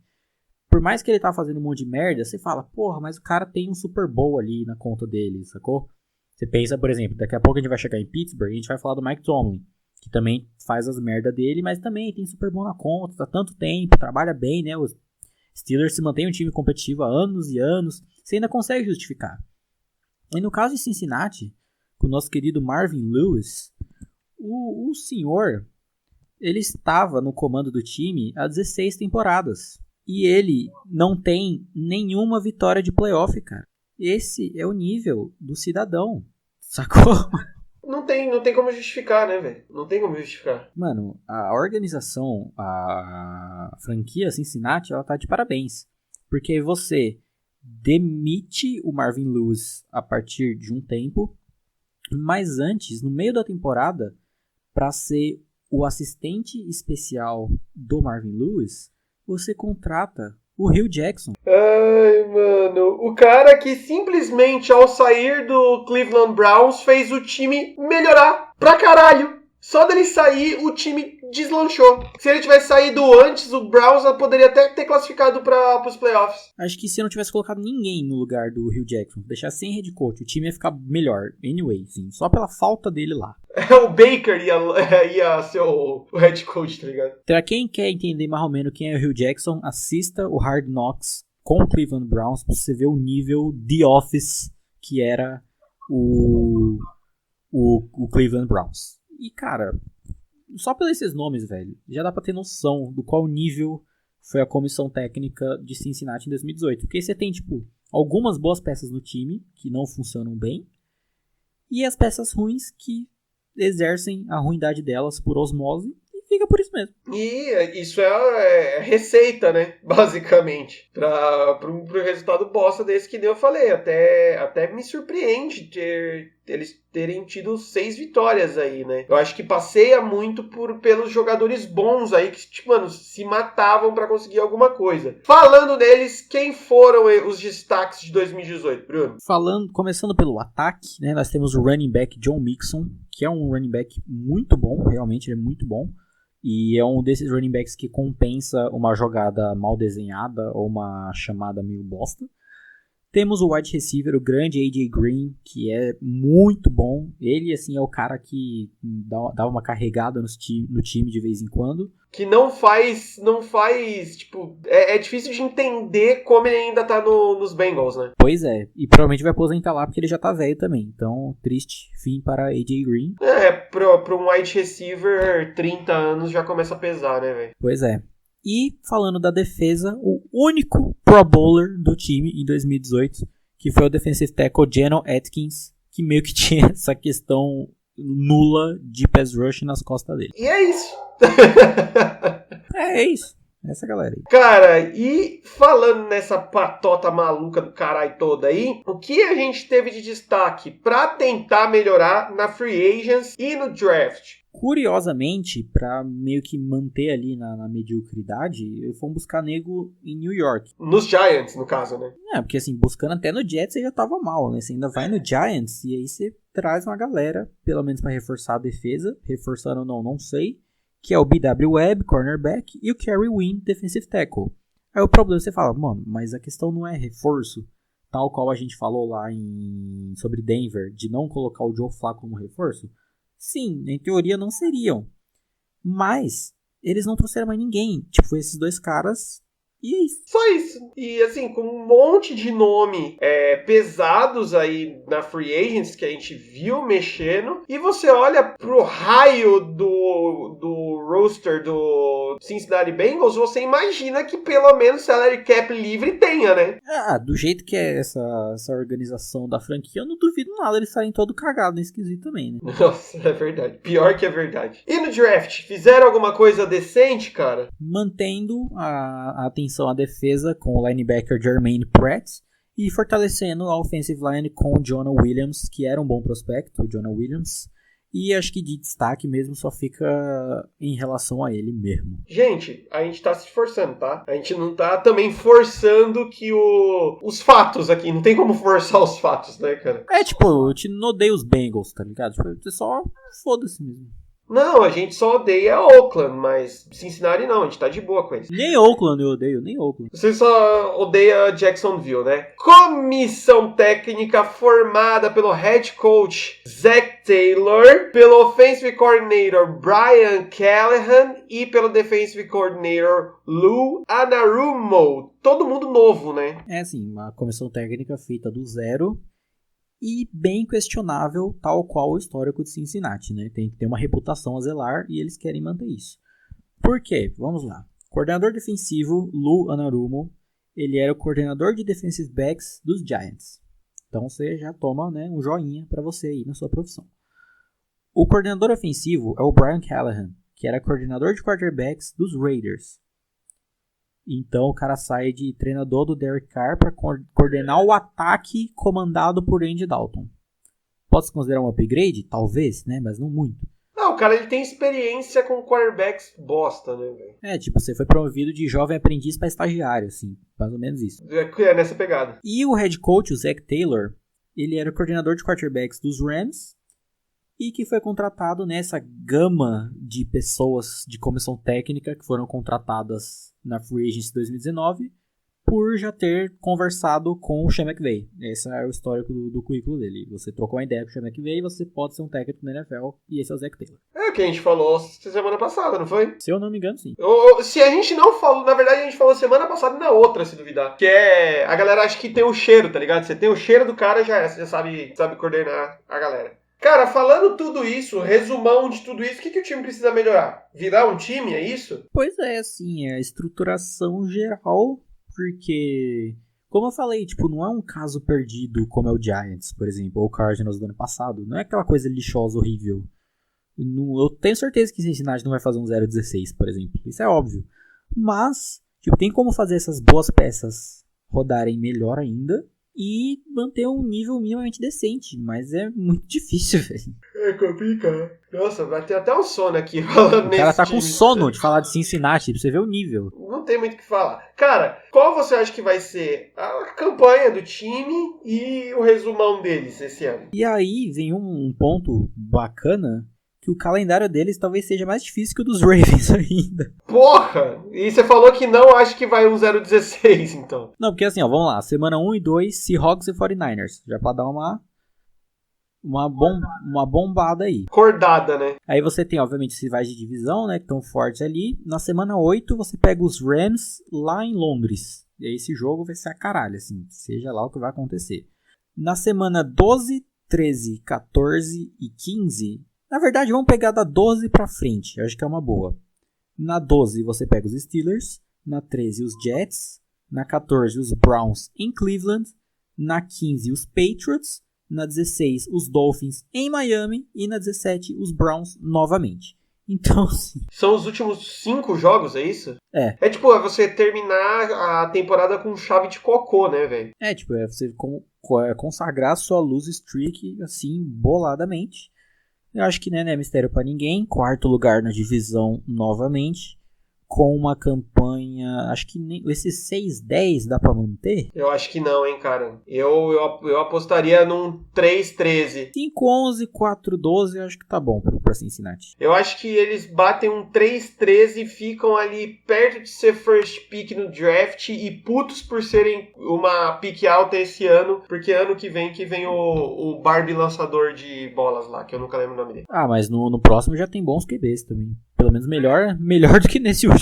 Por mais que ele tá fazendo um monte de merda, você fala, porra, mas o cara tem um Super Bowl ali na conta dele, sacou? Você pensa, por exemplo, daqui a pouco a gente vai chegar em Pittsburgh e a gente vai falar do Mike Tomlin, que também faz as merdas dele, mas também tem Super Bowl na conta, tá tanto tempo, trabalha bem, né? Os Steelers se mantém um time competitivo há anos e anos, você ainda consegue justificar. E no caso de Cincinnati, com o nosso querido Marvin Lewis, o senhor, ele estava no comando do time há 16 temporadas. E ele não tem nenhuma vitória de playoff, cara. Esse é o nível do cidadão, sacou? Não tem como justificar, né, velho? Não tem como justificar. Mano, a organização, a franquia Cincinnati, ela tá de parabéns. Porque você demite o Marvin Lewis a partir de um tempo, mas antes, no meio da temporada, para ser o assistente especial do Marvin Lewis, você contrata O Hugh Jackson. Ai, mano. O cara que simplesmente ao sair do Cleveland Browns fez o time melhorar pra caralho. Só dele sair, o time deslanchou. Se ele tivesse saído antes, o Browns poderia até ter classificado para os playoffs. Acho que se eu não tivesse colocado ninguém no lugar do Hugh Jackson, deixar sem head coach, o time ia ficar melhor. Anyway, sim, só pela falta dele lá. O Baker ia ser o head coach, tá ligado? Pra quem quer entender mais ou menos quem é o Hugh Jackson, assista o Hard Knocks com o Cleveland Browns pra você ver o nível The Office que era o Cleveland Browns. E, cara, só pelos esses nomes, velho, já dá pra ter noção do qual nível foi a comissão técnica de Cincinnati em 2018. Porque você tem, tipo, algumas boas peças no time que não funcionam bem e as peças ruins que exercem a ruindade delas por osmose e fica por isso mesmo. E isso é receita, né? Basicamente. Para um resultado bosta desse que eu falei. Até me surpreende eles terem tido 6 vitórias aí, né? Eu acho que passeia muito pelos jogadores bons aí que, tipo, mano, se matavam pra conseguir alguma coisa. Falando neles, quem foram os destaques de 2018, Bruno? Começando pelo ataque, né? Nós temos o running back John Mixon, que é um running back muito bom, realmente ele é muito bom. E é um desses running backs que compensa uma jogada mal desenhada ou uma chamada meio bosta. Temos o wide receiver, o grande A.J. Green, que é muito bom. Ele, assim, é o cara que dá uma carregada no time de vez em quando. Que não faz, tipo... É difícil de entender como ele ainda tá nos Bengals, né? Pois é, e provavelmente vai aposentar lá porque ele já tá velho também. Então, triste fim para A.J. Green. Pra um wide receiver, 30 anos já começa a pesar, né, velho? Pois é. E falando da defesa, o único Pro Bowler do time em 2018, que foi o defensive tackle Geno Atkins, que meio que tinha essa questão nula de pass rush nas costas dele. E é isso. É isso. Essa galera aí. Cara, e falando nessa patota maluca do caralho toda aí, o que a gente teve de destaque pra tentar melhorar na Free Agents e no Draft? Curiosamente, pra meio que manter ali na mediocridade, fomos buscar nego em New York. Nos Giants, no caso, né? Porque assim, buscando até no Jets você já tava mal, né? Você ainda vai no Giants e aí você traz uma galera, pelo menos pra reforçar a defesa. Reforçando ou não sei. Que é o B.W. Webb, cornerback, e o Kerry Wynn, defensive tackle. Aí o problema, você fala, mano, mas a questão não é reforço, tal qual a gente falou lá sobre Denver, de não colocar o Joe Flacco como reforço? Sim, em teoria não seriam. Mas eles não trouxeram mais ninguém. Tipo, esses dois caras e é isso. Só isso. E assim, com um monte de nome pesados aí na Free Agents que a gente viu mexendo. E você olha pro raio do roster do Cincinnati Bengals, você imagina que pelo menos salary cap livre tenha, né? Do jeito que é essa organização da franquia, eu não duvido nada eles saírem todo cagado, esquisito também, né? Nossa, é verdade. Pior que é verdade. E no draft, fizeram alguma coisa decente, cara? Mantendo a atenção à defesa com o linebacker Jermaine Pratt e fortalecendo a offensive line com o Jonah Williams, que era um bom prospecto, o Jonah Williams. E acho que de destaque mesmo só fica em relação a ele mesmo. Gente, a gente tá se esforçando, tá? A gente não tá também forçando que os fatos aqui. Não tem como forçar os fatos, né, cara? Eu te odeio os Bengals, tá ligado? Você só foda-se mesmo. Não, a gente só odeia Oakland, mas Cincinnati não, a gente tá de boa com eles. Nem Oakland eu odeio, nem Oakland. Você só odeia Jacksonville, né? Comissão técnica formada pelo head coach Zach Taylor, pelo offensive coordinator Brian Callahan e pelo defensive coordinator Lou Anarumo. Todo mundo novo, né? É assim, uma comissão técnica feita do zero. E bem questionável, tal qual o histórico de Cincinnati, né? Tem que ter uma reputação a zelar e eles querem manter isso. Por quê? Vamos lá. Coordenador defensivo, Lou Anarumo, ele era o coordenador de defensive backs dos Giants. Então você já toma, né, um joinha para você aí na sua profissão. O coordenador ofensivo é o Brian Callahan, que era coordenador de quarterbacks dos Raiders. Então o cara sai de treinador do Derek Carr para coordenar o ataque comandado por Andy Dalton. Pode se considerar um upgrade? Talvez, né? Mas não muito. Não, cara ele tem experiência com quarterbacks bosta, né, velho? Tipo, você foi promovido de jovem aprendiz pra estagiário, assim, mais ou menos isso. É nessa pegada. E o head coach, o Zac Taylor, ele era o coordenador de quarterbacks dos Rams e que foi contratado nessa gama de pessoas de comissão técnica que foram contratadas na Free Agency 2019 por já ter conversado com o Sean McVay. Esse é o histórico do currículo dele. Você trocou uma ideia com o Sean McVay, você pode ser um técnico na NFL, e esse é o Zac Taylor. É o que a gente falou semana passada, não foi? Se eu não me engano, sim. Se a gente não falou, na verdade a gente falou semana passada e na outra, se duvidar. Que é, a galera acha que tem o cheiro, tá ligado? Você tem o cheiro do cara, você já sabe coordenar a galera. Cara, falando tudo isso, resumão de tudo isso, o que o time precisa melhorar? Virar um time, é isso? Pois é, assim, é a estruturação geral. Porque, como eu falei, tipo, não é um caso perdido como é o Giants, por exemplo, ou o Cardinals do ano passado. Não é aquela coisa lixosa, horrível. Eu tenho certeza que Cincinnati não vai fazer um 0-16, por exemplo. Isso é óbvio. Mas, tipo, tem como fazer essas boas peças rodarem melhor ainda e manter um nível minimamente decente. Mas é muito difícil, velho. É complicado. Nossa, vai ter até um sono aqui falando nesse O cara tá time. com sono de falar de Cincinnati, pra você ver o nível. Não tem muito o que falar. Cara, qual você acha que vai ser a campanha do time e o resumão deles esse ano? E aí vem um ponto bacana, que o calendário deles talvez seja mais difícil que o dos Ravens ainda. Porra! E você falou que não acha que vai um 0-16, então. Não, porque assim, ó, vamos lá. Semana 1 e 2, Seahawks e 49ers. Já pra dar uma bombada aí. Acordada, né? Aí você tem, obviamente, os rivais de divisão, né, que estão fortes ali. Na semana 8, você pega os Rams lá em Londres. E aí esse jogo vai ser a caralho, assim. Seja lá o que vai acontecer. Na semana 12, 13, 14 e 15... Na verdade, vamos pegar da 12 pra frente. Eu acho que é uma boa. Na 12, você pega os Steelers. Na 13, os Jets. Na 14, os Browns em Cleveland. Na 15, os Patriots. Na 16, os Dolphins em Miami. E na 17, os Browns novamente. Então, assim... São os últimos 5 jogos, é isso? É. É tipo, é você terminar a temporada com chave de cocô, né, velho? É, tipo, é você consagrar sua lose streak, assim, boladamente. Eu acho que, né, não é mistério pra ninguém. 4º lugar na divisão novamente. Com uma campanha... Acho que nem, esses 6-10 dá pra manter? Eu acho que não, hein, cara. Eu apostaria num 3-13. 5-11, 4-12, eu acho que tá bom pra Cincinnati. Eu acho que eles batem um 3-13 e ficam ali perto de ser first pick no draft e putos por serem uma pick alta esse ano, porque ano que vem o Barbie lançador de bolas lá, que eu nunca lembro o nome dele. Ah, mas no próximo já tem bons QBs também. Pelo menos melhor do que nesse último.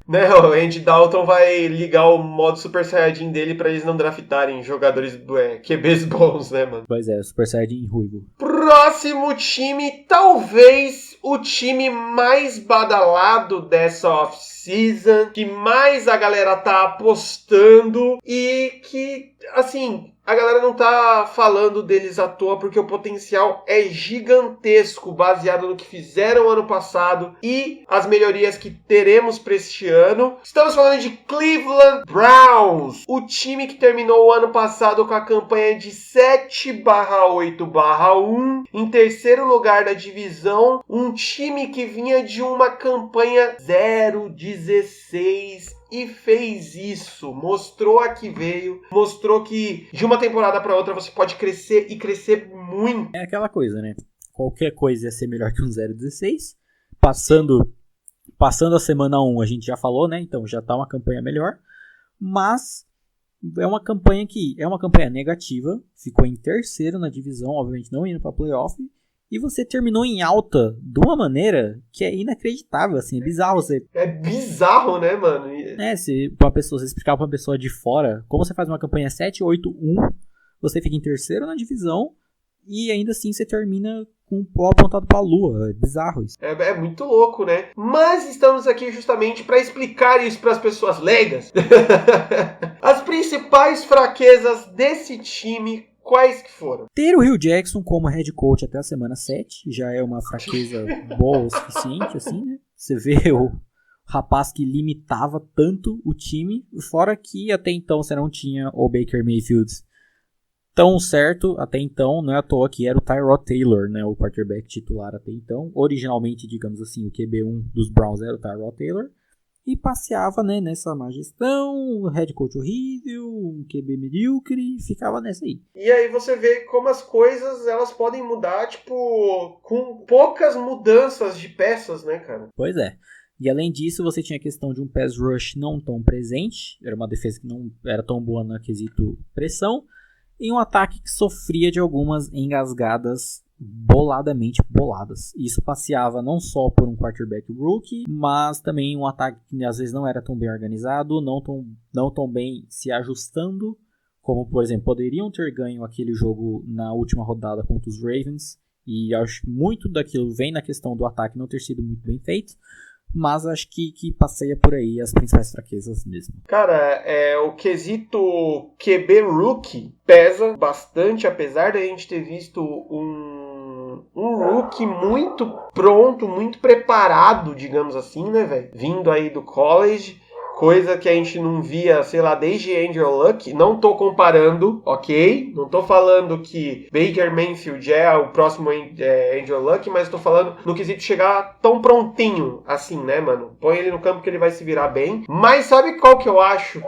Né, o Andy Dalton vai ligar o modo Super Saiyajin dele pra eles não draftarem jogadores QBs bons, né, mano? Pois é, Super Saiyajin ruivo. Próximo time, talvez o time mais badalado dessa off-season, que mais a galera tá apostando e que, assim... A galera não tá falando deles à toa porque o potencial é gigantesco, baseado no que fizeram ano passado e as melhorias que teremos para este ano. Estamos falando de Cleveland Browns, o time que terminou o ano passado com a campanha de 7/8/1, em terceiro lugar da divisão, um time que vinha de uma campanha 0-16 e fez isso, mostrou a que veio, mostrou que de uma temporada para outra você pode crescer e crescer muito. É aquela coisa, né? Qualquer coisa ia ser melhor que um 0-16. Passando a semana 1, a gente já falou, né? Então já tá uma campanha melhor. Mas é uma campanha negativa. Ficou em terceiro na divisão, obviamente não indo pra playoff. E você terminou em alta de uma maneira que é inacreditável, assim, é bizarro. É bizarro, né, mano? Se você explicar pra uma pessoa de fora como você faz uma campanha 7-8-1, você fica em terceiro na divisão e ainda assim você termina com o pó apontado pra lua. É bizarro isso. É muito louco, né? Mas estamos aqui justamente para explicar isso para as pessoas leigas. As principais fraquezas desse time... Quais que foram? Ter o Hugh Jackson como head coach até a semana 7 já é uma fraqueza boa o suficiente, assim, né? Você vê o rapaz que limitava tanto o time, fora que até então você não tinha o Baker Mayfield tão certo até então, não é à toa que era o Tyrod Taylor, né, o quarterback titular até então. Originalmente, digamos assim, o QB1 dos Browns era o Tyrod Taylor. E passeava, né, nessa má gestão, um head coach horrível, um QB medíocre, ficava nessa aí. E aí você vê como as coisas, elas podem mudar, tipo, com poucas mudanças de peças, né, cara? Pois é. E além disso, você tinha a questão de um pass rush não tão presente, era uma defesa que não era tão boa no quesito pressão, e um ataque que sofria de algumas engasgadas boladamente boladas. Isso passeava não só por um quarterback rookie, mas também um ataque que às vezes não era tão bem organizado, não tão bem se ajustando, como por exemplo, poderiam ter ganho aquele jogo na última rodada contra os Ravens, e acho que muito daquilo vem na questão do ataque não ter sido muito bem feito, mas acho que passeia por aí as principais fraquezas mesmo. Cara, o quesito QB rookie pesa bastante, apesar da gente ter visto um rookie muito pronto, muito preparado, digamos assim, né, velho? Vindo aí do college, coisa que a gente não via, sei lá, desde Andrew Luck. Não tô comparando, ok? Não tô falando que Baker Mayfield é o próximo Andrew Luck, mas tô falando no quesito chegar tão prontinho, assim, né, mano? Põe ele no campo que ele vai se virar bem. Mas sabe qual que eu acho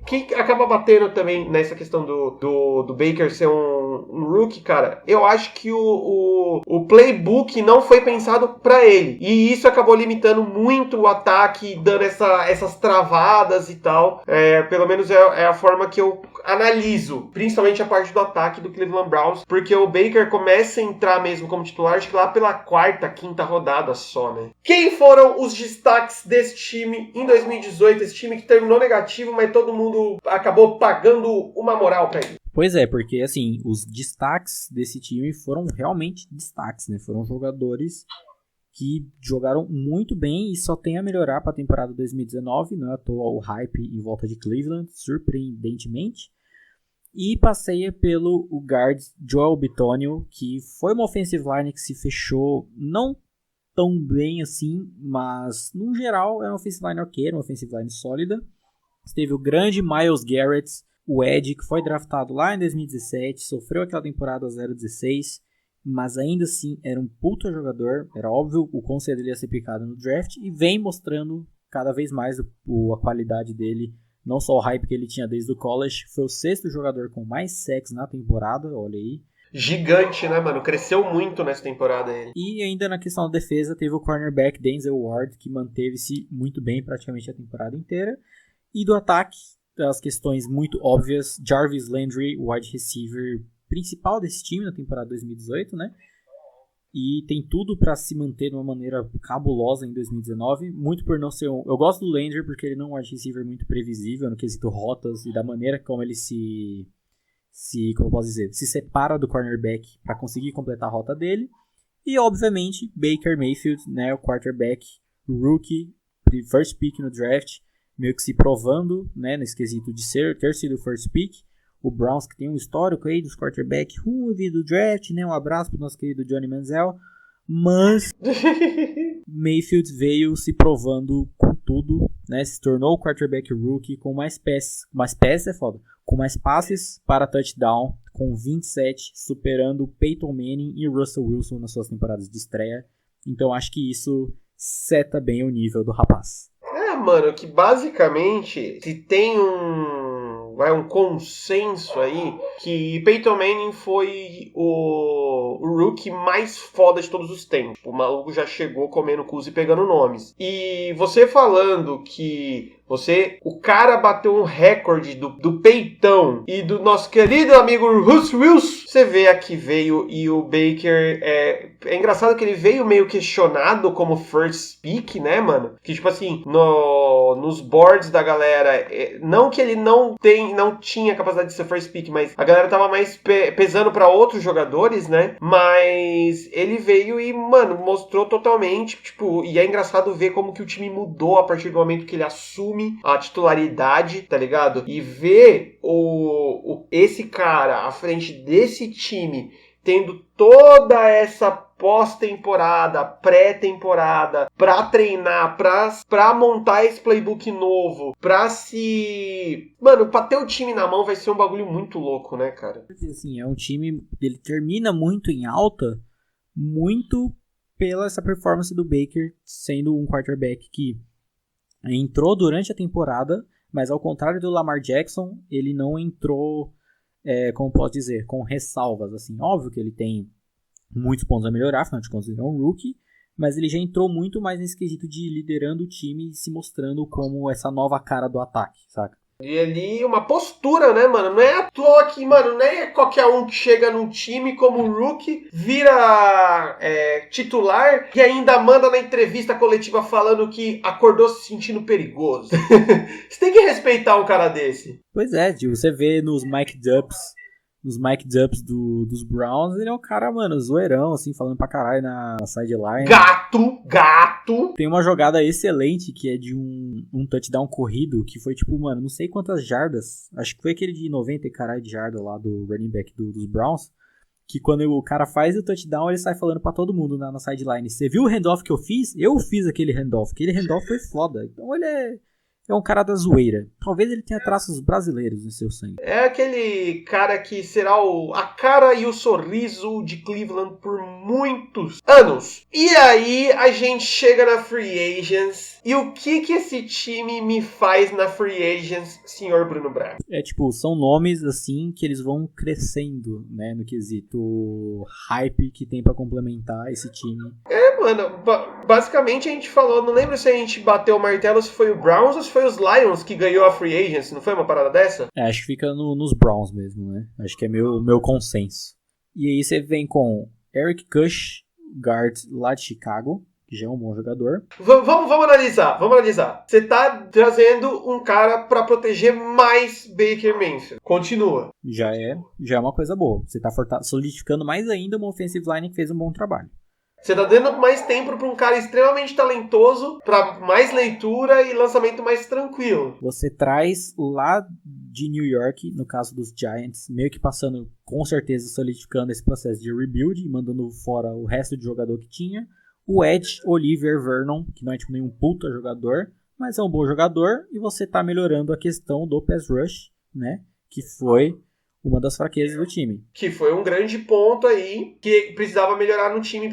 que acaba batendo também nessa questão do Baker ser um rookie, cara? Eu acho que o playbook não foi pensado pra ele. E isso acabou limitando muito o ataque, dando essas travadas e tal. Pelo menos é a forma que eu analiso, principalmente a parte do ataque do Cleveland Browns, porque o Baker começa a entrar mesmo como titular, acho que lá pela quarta, quinta rodada só, né? Quem foram os destaques desse time em 2018? Esse time que terminou negativo, mas todo mundo acabou pagando uma moral pra ele. Pois é, porque assim, os destaques desse time foram realmente destaques, né? Foram jogadores que jogaram muito bem e só tem a melhorar para a temporada 2019, não é à toa o hype em volta de Cleveland, surpreendentemente. E passeia pelo guard Joel Bitonio, que foi uma offensive line que se fechou não tão bem assim, mas no geral é uma offensive line ok, uma offensive line sólida. Teve o grande Myles Garrett, o Ed, que foi draftado lá em 2017, sofreu aquela temporada 0-16, mas ainda assim era um puta jogador, era óbvio o quão cedo ele ia ser picado no draft, e vem mostrando cada vez mais a qualidade dele, não só o hype que ele tinha desde o college. Foi o 6º jogador com mais sacks na temporada, olha aí. Gigante, né, mano? Cresceu muito nessa temporada ele. E ainda na questão da defesa, teve o cornerback Denzel Ward, que manteve-se muito bem praticamente a temporada inteira. E do ataque, as questões muito óbvias, Jarvis Landry, wide receiver principal desse time na temporada 2018, né? E tem tudo para se manter de uma maneira cabulosa em 2019, muito por não ser eu gosto do Landry porque ele não é um wide receiver muito previsível no quesito rotas e da maneira como ele como eu posso dizer, se separa do cornerback para conseguir completar a rota dele. E obviamente Baker Mayfield, né, o quarterback rookie, first pick no draft, meio que se provando, né, nesse quesito de ter sido o first pick. O Browns, que tem um histórico aí dos quarterbacks ruins do draft, né? Um abraço pro nosso querido Johnny Manziel. Mas Mayfield veio se provando com tudo, né? Se tornou o quarterback rookie com mais passes. Mais passes é foda. Com mais passes para touchdown, com 27, superando Peyton Manning e Russell Wilson nas suas temporadas de estreia. Então acho que isso seta bem o nível do rapaz. Mano, que basicamente, se tem um consenso aí, que Peyton Manning foi o rookie mais foda de todos os tempos. O maluco já chegou comendo cus e pegando nomes. E você falando que o cara bateu um recorde do Peitão e do nosso querido amigo Russell Wilson. Você vê aqui veio e o Baker é engraçado que ele veio meio questionado como first pick, né, mano? Que tipo assim, nos boards da galera, não que ele não tinha capacidade de ser first pick, mas a galera tava mais pesando pra outros jogadores, né? Mas ele veio e, mano, mostrou totalmente, tipo, e é engraçado ver como que o time mudou a partir do momento que ele assume a titularidade, tá ligado? E ver esse cara à frente desse time tendo toda essa pós-temporada, pré-temporada, pra treinar, pra montar esse playbook novo, pra se... Mano, pra ter o time na mão vai ser um bagulho muito louco, né, cara? Assim, é um time, ele termina muito em alta, muito pela essa performance do Baker, sendo um quarterback que entrou durante a temporada, mas ao contrário do Lamar Jackson, ele não entrou, como posso dizer, com ressalvas, assim. Óbvio que ele tem muitos pontos a melhorar, afinal de contas ele é um rookie, mas ele já entrou muito mais nesse quesito de liderando o time e se mostrando como essa nova cara do ataque, saca? E ali uma postura, né, mano? Não é à toa que, mano, não é qualquer um que chega num time como rookie, vira titular e ainda manda na entrevista coletiva falando que acordou se sentindo perigoso. Você tem que respeitar um cara desse. Pois é, tio, você vê nos mic ups dos Browns, ele é um cara, mano, zoeirão, assim, falando pra caralho na sideline. Gato! Tem uma jogada excelente que é de um touchdown corrido, que foi tipo, mano, não sei quantas jardas, acho que foi aquele de 90 e caralho de jarda lá do running back dos Browns, que quando o cara faz o touchdown, ele sai falando pra todo mundo na sideline. Você viu o handoff que eu fiz? Eu fiz aquele handoff foi foda. Então ele é um cara da zoeira. Talvez ele tenha traços brasileiros no seu sangue. É aquele cara que será a cara e o sorriso de Cleveland por muitos anos. E aí a gente chega na Free Agents. E o que esse time me faz na Free Agents, senhor Bruno Braga? É tipo, são nomes assim que eles vão crescendo, né, no quesito hype que tem pra complementar esse time. Mano, basicamente a gente falou, não lembro se a gente bateu o martelo, se foi o Browns ou se foi os Lions que ganhou a Free Agents, não foi uma parada dessa? Acho que fica nos Browns mesmo, né? Acho que é meu consenso. E aí você vem com Eric Kush, guard lá de Chicago, que já é um bom jogador. Vamos analisar. Você tá trazendo um cara pra proteger mais Baker Mayfield. Continua. Já é uma coisa boa. Você tá solidificando mais ainda uma offensive line que fez um bom trabalho. Você tá dando mais tempo pra um cara extremamente talentoso, pra mais leitura e lançamento mais tranquilo. Você traz lá de New York, no caso dos Giants, meio que passando, com certeza, solidificando esse processo de rebuild, mandando fora o resto de jogador que tinha. O Edge Oliver Vernon, que não é tipo nenhum puta jogador, mas é um bom jogador, e você tá melhorando a questão do pass rush, né? Que foi uma das fraquezas do time. Que foi um grande ponto aí que precisava melhorar no time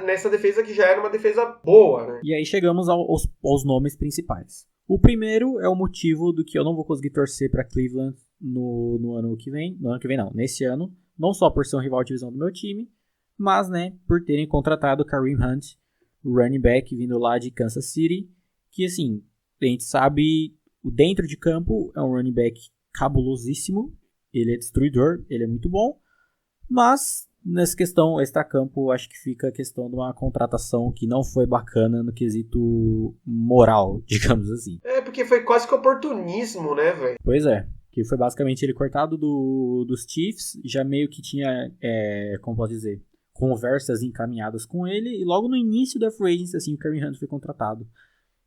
nessa defesa que já era uma defesa boa, né? E aí chegamos aos nomes principais. O primeiro é o motivo do que eu não vou conseguir torcer para Cleveland no ano que vem. No ano que vem não, nesse ano. Não só por ser um rival de divisão do meu time, mas, né, por terem contratado Kareem Hunt, running back vindo lá de Kansas City, que assim, a gente sabe, dentro de campo é um running back cabulosíssimo. Ele é destruidor, ele é muito bom, mas nessa questão extracampo, acho que fica a questão de uma contratação que não foi bacana no quesito moral, digamos assim. Porque foi quase que oportunismo, né, velho? Pois é, que foi basicamente ele cortado dos Chiefs, já meio que tinha, como posso dizer, conversas encaminhadas com ele, e logo no início da free agency, assim, o Kareem Hunt foi contratado.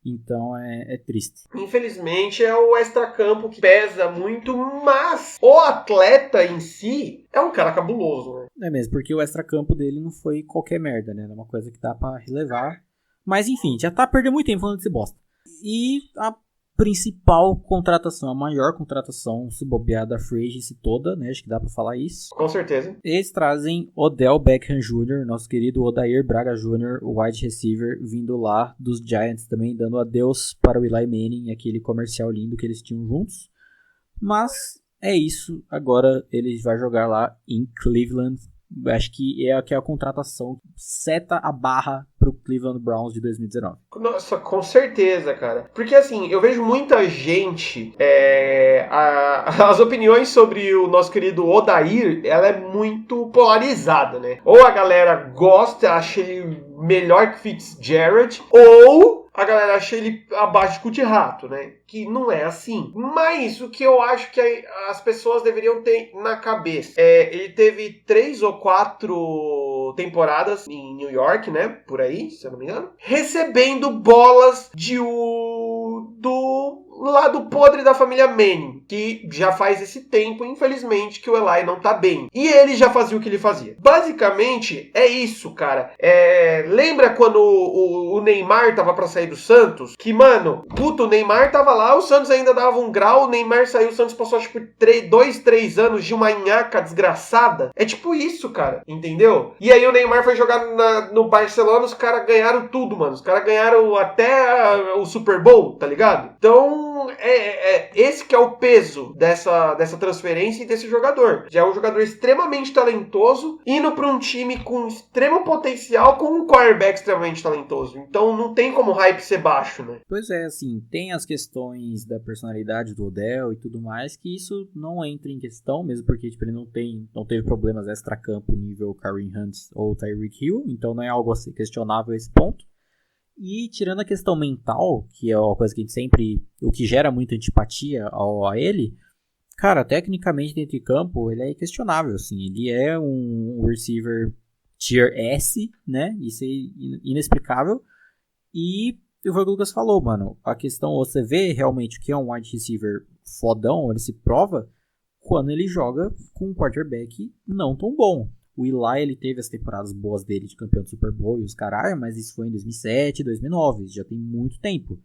Então é triste. Infelizmente é o extracampo que pesa muito, mas o atleta em si é um cara cabuloso, né? É mesmo, porque o extracampo dele não foi qualquer merda, né? É uma coisa que dá pra relevar. Mas enfim, já tá perdendo muito tempo falando desse bosta. E a principal contratação, a maior contratação, se bobear da free agency toda, né? Acho que dá pra falar isso. Com certeza. Eles trazem Odell Beckham Jr., nosso querido Odair Braga Jr., o wide receiver, vindo lá dos Giants também, dando adeus para o Eli Manning, aquele comercial lindo que eles tinham juntos. Mas é isso, agora ele vai jogar lá em Cleveland. Acho que é a contratação que seta a barra pro Cleveland Browns de 2019. Nossa, com certeza, cara. Porque assim, eu vejo muita gente... as opiniões sobre o nosso querido Odair, ela é muito polarizada, né? Ou a galera gosta, acha ele melhor que Fitzgerald, ou a galera acha ele abaixo de Cuti-Rato, né? Que não é assim. Mas o que eu acho que as pessoas deveriam ter na cabeça ele teve 3 ou 4 temporadas em New York, né? Por aí, se eu não me engano. Recebendo bolas do lado podre da família Manning, que já faz esse tempo, infelizmente, que o Eli não tá bem. E ele já fazia o que ele fazia. Basicamente, é isso, cara. Lembra quando o Neymar tava pra sair do Santos? Que, mano, puto, o Neymar tava lá, o Santos ainda dava um grau, o Neymar saiu, o Santos passou, tipo, 2, 3 anos de uma nhaca desgraçada. É tipo isso, cara, entendeu? E aí o Neymar foi jogar no Barcelona, os caras ganharam tudo, mano. Os caras ganharam até o Super Bowl, tá ligado? Então, esse que é o peso dessa transferência e desse jogador. Já é um jogador extremamente talentoso, indo pra um time com extremo potencial, com um quarterback extremamente talentoso. Então, não tem como o hype ser baixo, né? Pois é, assim, tem as questões da personalidade do Odell e tudo mais, que isso não entra em questão, mesmo porque tipo, ele não teve problemas extra-campo nível Kareem Hunt ou Tyreek Hill, então não é algo assim questionável esse ponto. E tirando a questão mental, que é uma coisa que a gente sempre, o que gera muita antipatia a ele, cara, tecnicamente dentro de campo ele é questionável, assim, ele é um receiver tier S, né, isso é inexplicável. E foi o que o Lucas falou, mano, a questão, você vê realmente que é um wide receiver fodão, ele se prova quando ele joga com um quarterback não tão bom. O Eli, ele teve as temporadas boas dele de campeão do Super Bowl e os caralho, mas isso foi em 2007, 2009, já tem muito tempo.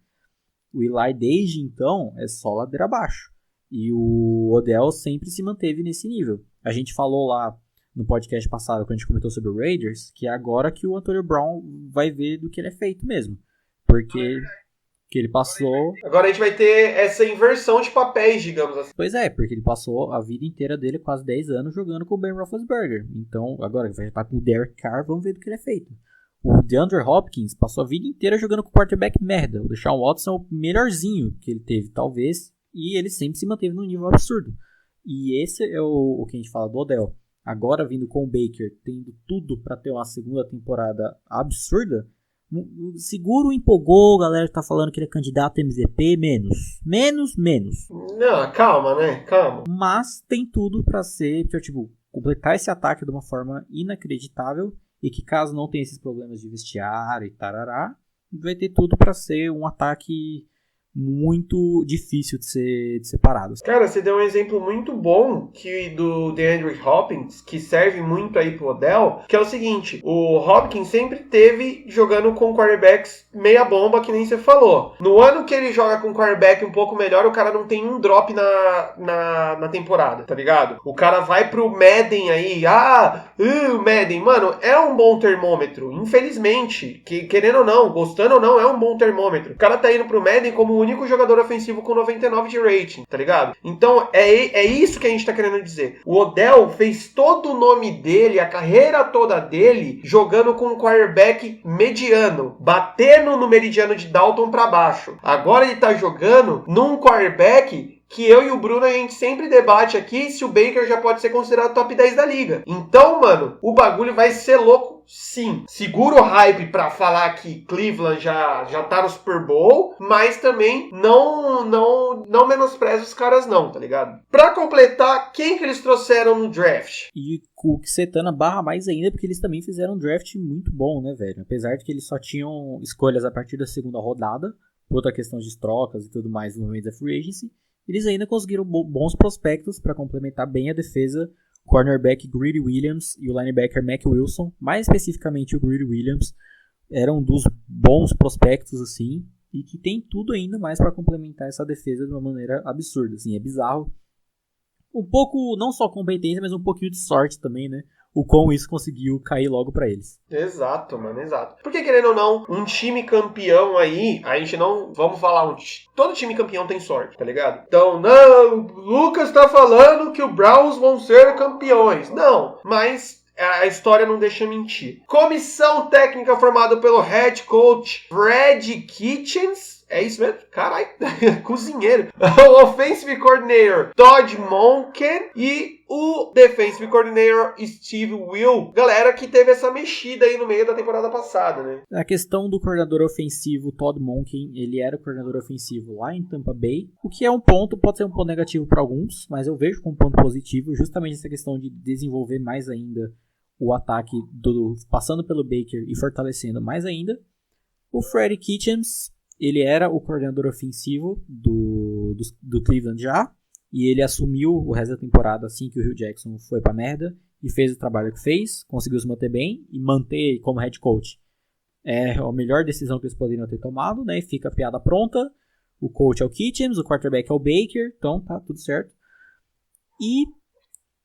O Eli, desde então, é só ladeira abaixo. E o Odell sempre se manteve nesse nível. A gente falou lá no podcast passado, quando a gente comentou sobre o Raiders, que é agora que o Antonio Brown vai ver do que ele é feito mesmo. Porque que ele passou... Agora a gente vai ter essa inversão de papéis, digamos assim. Pois é, porque ele passou a vida inteira dele, quase 10 anos, jogando com o Ben Roethlisberger. Então, agora vai estar com o Derek Carr, vamos ver do que ele é feito. O DeAndre Hopkins passou a vida inteira jogando com o quarterback merda. O Deshaun Watson é o melhorzinho que ele teve, talvez, e ele sempre se manteve num nível absurdo. E esse é o que a gente fala do Odell. Agora, vindo com o Baker, tendo tudo para ter uma segunda temporada absurda, seguro empolgou, a galera tá falando que ele é candidato a MVP, menos. Não, calma, né? Calma. Mas tem tudo pra ser, tipo, completar esse ataque de uma forma inacreditável e que caso não tenha esses problemas de vestiário e tarará, vai ter tudo pra ser um ataque muito difícil de ser parado. Cara, você deu um exemplo muito bom do DeAndre Hopkins, que serve muito aí pro Odell, que é o seguinte, o Hopkins sempre teve jogando com quarterbacks meia bomba, que nem você falou. No ano que ele joga com quarterback um pouco melhor, o cara não tem um drop na temporada, tá ligado? O cara vai pro Madden aí, o Madden, mano, é um bom termômetro, infelizmente, que querendo ou não, gostando ou não, é um bom termômetro. O cara tá indo pro Madden como o único jogador ofensivo com 99 de rating, tá ligado? Então, é isso que a gente tá querendo dizer. O Odell fez todo o nome dele, a carreira toda dele, jogando com um quarterback mediano, batendo no meridiano de Dalton pra baixo. Agora ele tá jogando num quarterback que eu e o Bruno a gente sempre debate aqui se o Baker já pode ser considerado top 10 da liga. Então, mano, o bagulho vai ser louco sim. Segura o hype pra falar que Cleveland já tá no Super Bowl, mas também não menospreza os caras não, tá ligado? Pra completar, quem que eles trouxeram no draft? E o Setana barra mais ainda, porque eles também fizeram um draft muito bom, né, velho? Apesar de que eles só tinham escolhas a partir da segunda rodada, por outra questão de trocas e tudo mais no momento da free agency, eles ainda conseguiram bons prospectos para complementar bem a defesa, o cornerback Greedy Williams e o linebacker Mac Wilson, mais especificamente o Greedy Williams, era um dos bons prospectos, assim, e que tem tudo ainda mais para complementar essa defesa de uma maneira absurda, assim, é bizarro. Um pouco, não só competência, mas um pouquinho de sorte também, né? O como isso conseguiu cair logo pra eles. Exato, mano, exato. Porque, querendo ou não, um time campeão aí, a gente não... Vamos falar, todo time campeão tem sorte, tá ligado? Então, não, o Lucas tá falando que o Browns vão ser campeões. Não, mas... a história não deixa mentir. Comissão técnica formada pelo head coach Fred Kitchens. É isso mesmo? Caralho. Cozinheiro. O offensive coordinator Todd Monken e o defensive coordinator Steve Will. Galera que teve essa mexida aí no meio da temporada passada, né? A questão do coordenador ofensivo Todd Monken, ele era o coordenador ofensivo lá em Tampa Bay, o que é um ponto, pode ser um ponto negativo para alguns, mas eu vejo como ponto positivo justamente essa questão de desenvolver mais ainda o ataque passando pelo Baker e fortalecendo mais ainda. O Freddie Kitchens, ele era o coordenador ofensivo do Cleveland já, e ele assumiu o resto da temporada assim que o Hugh Jackson foi pra merda, e fez o trabalho que fez, conseguiu se manter bem, e manter como head coach é a melhor decisão que eles poderiam ter tomado, né? E fica a piada pronta. O coach é o Kitchens, o quarterback é o Baker, então tá tudo certo. E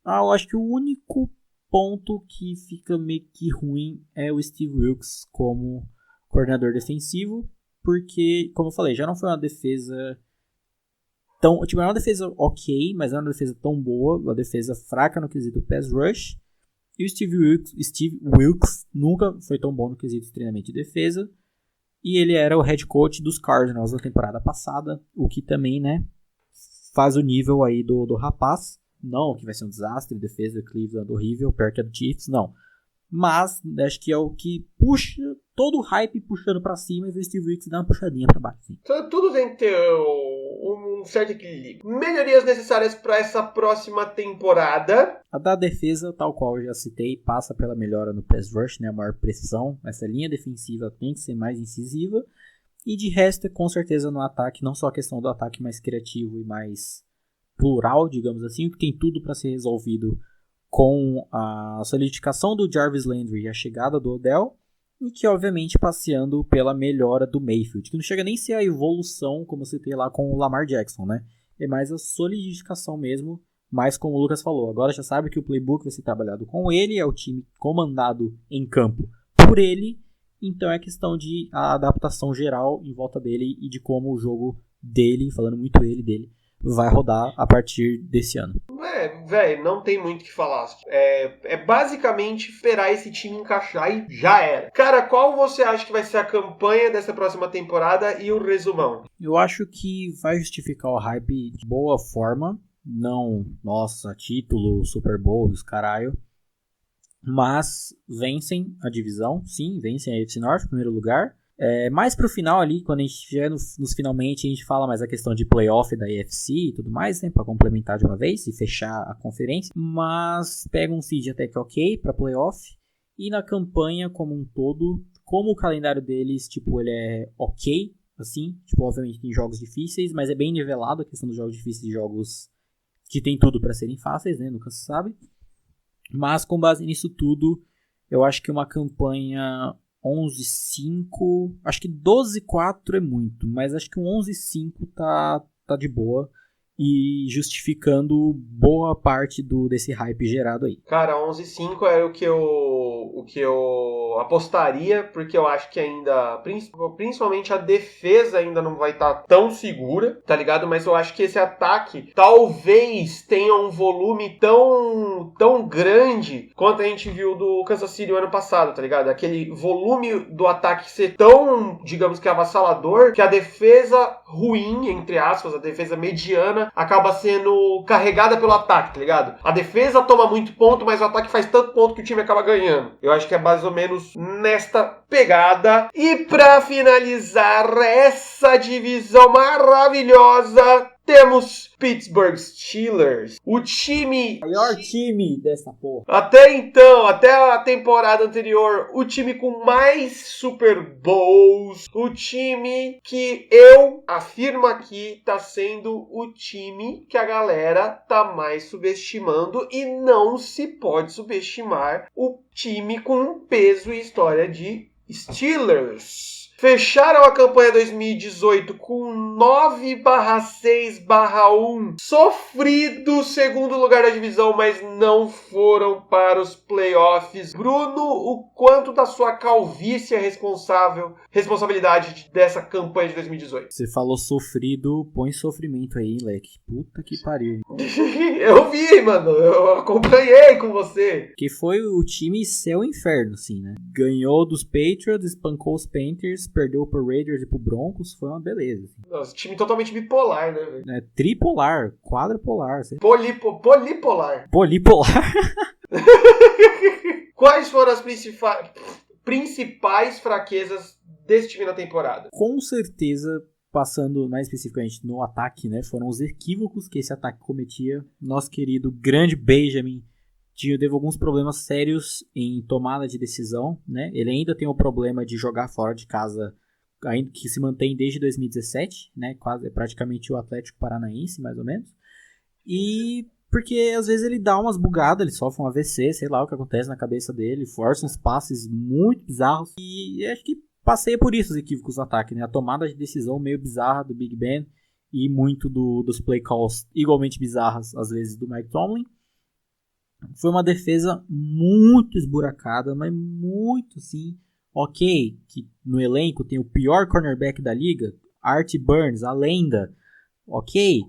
eu acho que o único ponto que fica meio que ruim é o Steve Wilkes como coordenador defensivo, porque, como eu falei, já não foi uma defesa tão... Tipo, era uma defesa ok, mas não era uma defesa tão boa, uma defesa fraca no quesito pass rush. E o Steve Wilkes nunca foi tão bom no quesito de treinamento de defesa. E ele era o head coach dos Cardinals na temporada passada, o que também, né, faz o nível aí do rapaz. Não que vai ser um desastre, defesa do Cleveland horrível, perto do Chiefs, não. Mas acho que é o que puxa todo o hype puxando pra cima, e o Steve Wilkes dá uma puxadinha pra baixo. Assim. Tudo tem que ter um certo equilíbrio. Melhorias necessárias para essa próxima temporada. A da defesa, tal qual eu já citei, passa pela melhora no pass rush, né, a maior precisão. Essa linha defensiva tem que ser mais incisiva. E de resto, com certeza no ataque, não só a questão do ataque mais criativo e mais plural, digamos assim, que tem tudo para ser resolvido com a solidificação do Jarvis Landry e a chegada do Odell, e que obviamente passeando pela melhora do Mayfield, que não chega nem a ser a evolução como você tem lá com o Lamar Jackson, né? É mais a solidificação mesmo, mas como o Lucas falou, agora já sabe que o playbook vai ser trabalhado com ele, é o time comandado em campo por ele, então é questão de a adaptação geral em volta dele e de como o jogo dele, falando muito dele, vai rodar a partir desse ano. Velho, não tem muito o que falar. É basicamente esperar esse time encaixar e já era. Cara, qual você acha que vai ser a campanha dessa próxima temporada e o resumão? Eu acho que vai justificar o hype de boa forma. Não, nossa, título, Super Bowl, os caralho. Mas vencem a divisão, sim, vencem a AFC North, em primeiro lugar. Mais pro final ali, quando a gente estiver nos finalmente, a gente fala mais a questão de playoff da AFC e tudo mais, né, pra complementar de uma vez e fechar a conferência. Mas pega um seed até que ok pra playoff. E na campanha como um todo, como o calendário deles, tipo, ele é ok, assim, tipo, obviamente tem jogos difíceis, mas é bem nivelado a questão dos jogos difíceis e jogos que tem tudo pra serem fáceis, né, nunca se sabe. Mas com base nisso tudo, eu acho que uma campanha 11-5, acho que 12-4 é muito, mas acho que um 11-5 tá de boa e justificando boa parte desse hype gerado aí. Cara, 11-5 era o que eu apostaria, porque eu acho que ainda, principalmente a defesa ainda não vai estar tão segura, tá ligado? Mas eu acho que esse ataque talvez tenha um volume tão grande quanto a gente viu do Kansas City o ano passado, tá ligado? Aquele volume do ataque ser tão, digamos que avassalador, que a defesa ruim, entre aspas, a defesa mediana, acaba sendo carregada pelo ataque, tá ligado? A defesa toma muito ponto, mas o ataque faz tanto ponto que o time acaba ganhando. Eu acho que é mais ou menos nesta pegada. E pra finalizar essa divisão maravilhosa, temos Pittsburgh Steelers, o time... maior time dessa porra. Até então, até a temporada anterior, o time com mais Super Bowls, o time que eu afirmo aqui tá sendo o time que a galera tá mais subestimando, e não se pode subestimar o time com peso e história de Steelers. Fecharam a campanha 2018 com 9/6/1. Sofrido segundo lugar da divisão, mas não foram para os playoffs. Bruno, o quanto da sua calvície é responsabilidade dessa campanha de 2018? Você falou sofrido, põe sofrimento aí, leque. Puta que pariu. Eu vi, mano. Eu acompanhei com você. Que foi o time céu e inferno, assim, né? Ganhou dos Patriots, espancou os Panthers, perdeu pro Raiders e pro Broncos, foi uma beleza. Assim. Nossa, time totalmente bipolar, né, velho? Tripolar, quadrupolar. Polipolar. Polipolar? Quais foram as principais fraquezas desse time na temporada? Com certeza, passando mais especificamente no ataque, né? Foram os equívocos que esse ataque cometia. Nosso querido grande Benjamin teve alguns problemas sérios em tomada de decisão, né? Ele ainda tem o problema de jogar fora de casa ainda que se mantém desde 2017, né? Quase, é praticamente o Atlético Paranaense, mais ou menos. E porque às vezes ele dá umas bugadas, ele sofre um AVC, sei lá o que acontece na cabeça dele, força uns passes muito bizarros. E acho que passeia por isso os equívocos no ataque, né? A tomada de decisão meio bizarra do Big Ben e muito dos play calls igualmente bizarras, às vezes, do Mike Tomlin. Foi uma defesa muito esburacada, mas muito, assim, ok, que no elenco tem o pior cornerback da liga, Art Burns, a lenda, ok,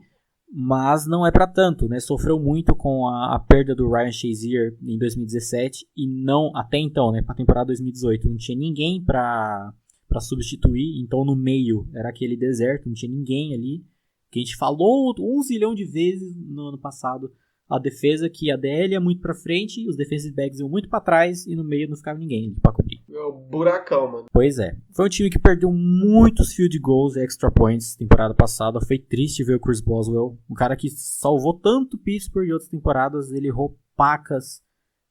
mas não é pra tanto, né? Sofreu muito com a perda do Ryan Shazier em 2017 e não, até então, né, pra temporada 2018, não tinha ninguém pra substituir, então no meio era aquele deserto, não tinha ninguém ali, que a gente falou 1 zilhão de vezes no ano passado, a defesa que a DL ia muito pra frente, os defensive backs iam muito pra trás e no meio não ficava ninguém pra cobrir. É o buracão, mano. Pois é. Foi um time que perdeu muitos field goals e extra points temporada passada. Foi triste ver o Chris Boswell, um cara que salvou tanto Pittsburgh em outras temporadas, ele errou pacas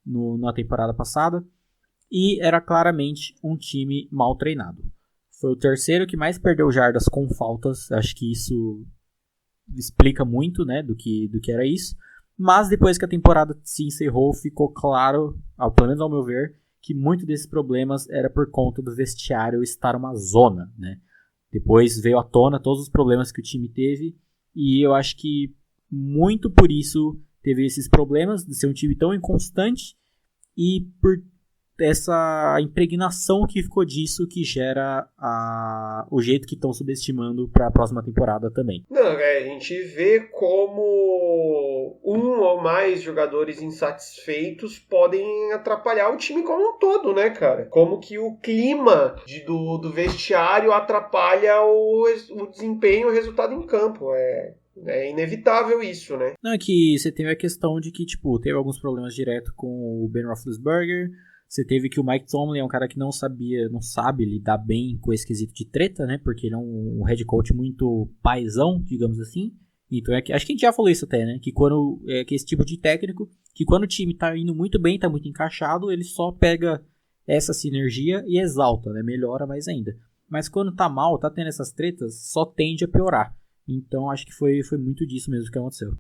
na temporada passada e era claramente um time mal treinado. Foi o terceiro que mais perdeu jardas com faltas, acho que isso explica muito, né, do que era isso. Mas depois que a temporada se encerrou, ficou claro, pelo menos ao meu ver, que muito desses problemas era por conta do vestiário estar uma zona, né? Depois veio à tona todos os problemas que o time teve e eu acho que muito por isso teve esses problemas de ser um time tão inconstante e por essa impregnação que ficou disso que gera o jeito que estão subestimando para a próxima temporada também. Não, a gente vê como um ou mais jogadores insatisfeitos podem atrapalhar o time como um todo, né, cara? Como que o clima do vestiário atrapalha o desempenho e o resultado em campo. É inevitável isso, né? Não, é que você teve a questão de que, tipo, teve alguns problemas direto com o Ben Roethlisberger. Você teve que o Mike Tomlin é um cara que não sabe lidar bem com esse quesito de treta, né? Porque ele é um head coach muito paizão, digamos assim. Então acho que a gente já falou isso até, né? Que quando que esse tipo de técnico, que quando o time tá indo muito bem, tá muito encaixado, ele só pega essa sinergia e exalta, né? Melhora mais ainda. Mas quando tá mal, tá tendo essas tretas, só tende a piorar. Então acho que foi muito disso mesmo que aconteceu.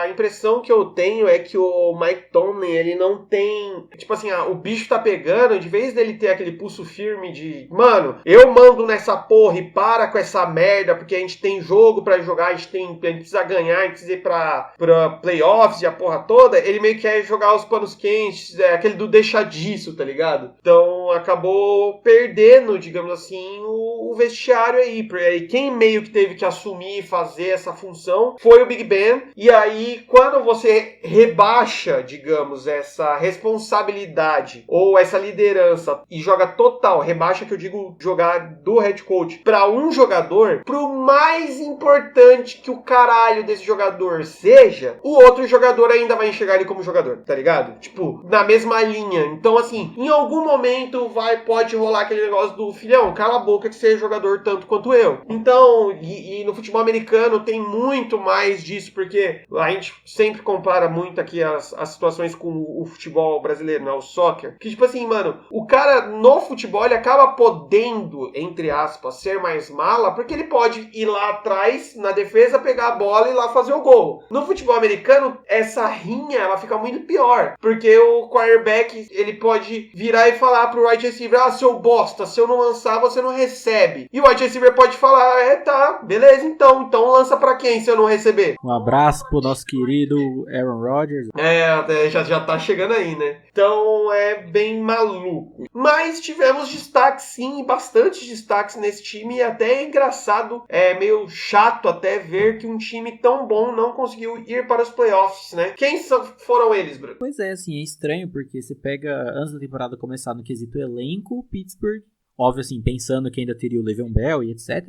A impressão que eu tenho é que o Mike Tomlin, ele não tem... Tipo assim, o bicho tá pegando, de vez dele ter aquele pulso firme de... Mano, eu mando nessa porra e para com essa merda, porque a gente tem jogo pra jogar, a gente precisa ganhar, a gente precisa ir pra playoffs e a porra toda. Ele meio que quer jogar os panos quentes, aquele do deixa disso, tá ligado? Então acabou perdendo, digamos assim, o vestiário aí. E quem meio que teve que assumir e fazer essa função foi o Big Ben. E aí, quando você rebaixa, digamos, essa responsabilidade ou essa liderança e joga total, rebaixa que eu digo jogar do head coach para um jogador, pro mais importante que o caralho desse jogador seja, o outro jogador ainda vai enxergar ele como jogador, tá ligado? Tipo, na mesma linha. Então, assim, em algum momento pode rolar aquele negócio do filhão, cala a boca que você é jogador tanto quanto eu. Então, e no futebol americano tem muito mais disso, porque a gente sempre compara muito aqui as situações com o futebol brasileiro, né? O soccer. Que, tipo assim, mano, o cara no futebol, ele acaba podendo, entre aspas, ser mais mala, porque ele pode ir lá atrás, na defesa, pegar a bola e ir lá fazer o gol. No futebol americano, essa rinha, ela fica muito pior, porque o quarterback, ele pode virar e falar pro wide receiver, seu bosta, se eu não lançar, você não recebe. E o wide receiver pode falar, tá, beleza, então lança pra quem se eu não receber? Um abraço pro nosso querido Aaron Rodgers. Já tá chegando aí, né? Então é bem maluco. Mas tivemos destaques, sim, bastante destaques nesse time. E até é engraçado, meio chato até ver que um time tão bom não conseguiu ir para os playoffs, né? Quem foram eles, Bruno? Pois é, assim, é estranho porque você pega, antes da temporada começar no quesito elenco, Pittsburgh, óbvio assim, pensando que ainda teria o Le'Veon Bell e etc.,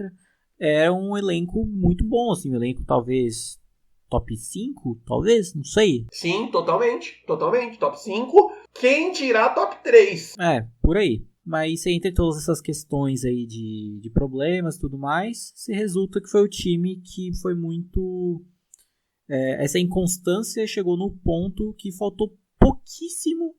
era um elenco muito bom, assim, um elenco talvez top 5, talvez, não sei. Sim, totalmente, top 5, quem dirá top 3. Por aí. Mas entre todas essas questões aí de problemas e tudo mais, se resulta que foi o time que foi muito... essa inconstância chegou no ponto que faltou pouquíssimo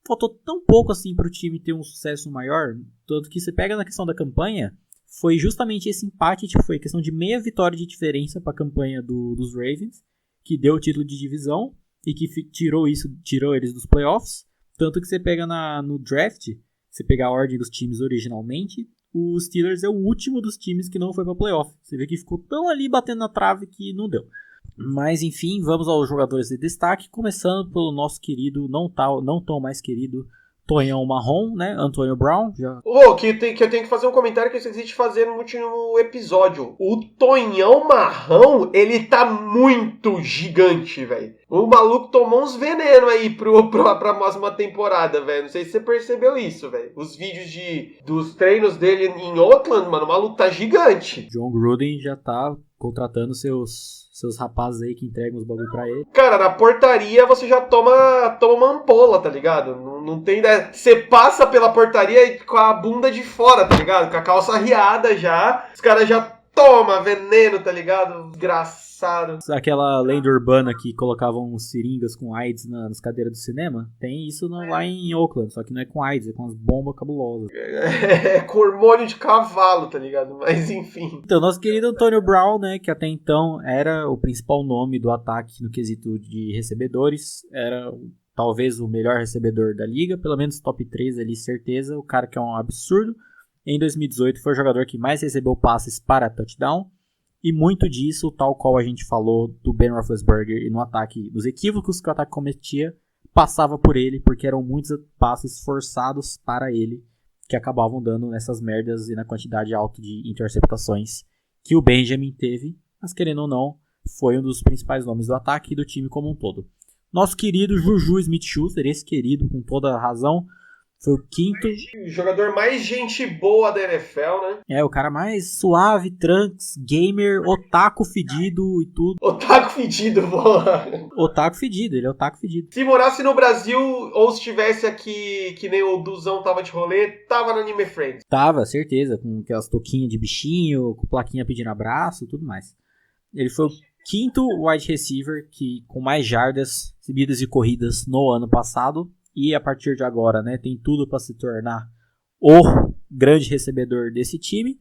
faltou tão pouco assim pro time ter um sucesso maior, tanto que você pega na questão da campanha, foi justamente esse empate, tipo, foi questão de meia vitória de diferença pra campanha dos Ravens, que deu o título de divisão e que tirou eles dos playoffs, tanto que você pega no draft, você pegar a ordem dos times originalmente, os Steelers é o último dos times que não foi pra playoff. Você vê que ficou tão ali batendo na trave que não deu. Mas enfim, vamos aos jogadores de destaque, começando pelo nosso querido, não tão mais querido, Tonhão Marrom, né? Antonio Brown. Que eu tenho que fazer um comentário que eu esqueci de fazer no último episódio. O Tonhão Marrom, ele tá muito gigante, velho. O maluco tomou uns venenos aí pra próxima temporada, velho. Não sei se você percebeu isso, velho. Os vídeos dos treinos dele em Oakland, mano, o maluco tá gigante. John Gruden já tá contratando seus rapazes aí que entregam os bagulho pra ele. Cara, na portaria você já toma uma ampola, tá ligado? Não tem ideia. Você passa pela portaria com a bunda de fora, tá ligado? Com a calça riada já. Os caras já tomam veneno, tá ligado? Desgraçado. Aquela lenda urbana que colocavam seringas com AIDS nas cadeiras do cinema, tem isso lá em Oakland, só que não é com AIDS, é com as bombas cabulosas. É com hormônio de cavalo, tá ligado? Mas enfim. Então, nosso querido Antonio Brown, né, que até então era o principal nome do ataque no quesito de recebedores, era talvez o melhor recebedor da liga, pelo menos top 3 ali, certeza, o cara que é um absurdo. Em 2018 foi o jogador que mais recebeu passes para touchdown. E muito disso, tal qual a gente falou do Ben Roethlisberger e no ataque, dos equívocos que o ataque cometia, passava por ele, porque eram muitos passes forçados para ele, que acabavam dando nessas merdas e na quantidade alta de interceptações que o Benjamin teve, mas querendo ou não, foi um dos principais nomes do ataque e do time como um todo. Nosso querido Juju Smith-Schuster, esse querido com toda a razão, foi o quinto... O jogador mais gente boa da NFL, né? O cara mais suave, trunks, gamer, otaku fedido e tudo. Otaku fedido, porra. Otaku fedido, ele é otaku fedido. Se morasse no Brasil ou se estivesse aqui, que nem o Duzão tava de rolê, tava no Anime Friends. Tava, certeza, com aquelas touquinhas de bichinho, com plaquinha pedindo abraço e tudo mais. Ele foi o quinto wide receiver com mais jardas, recebidas e corridas no ano passado. E a partir de agora, né, tem tudo para se tornar o grande recebedor desse time.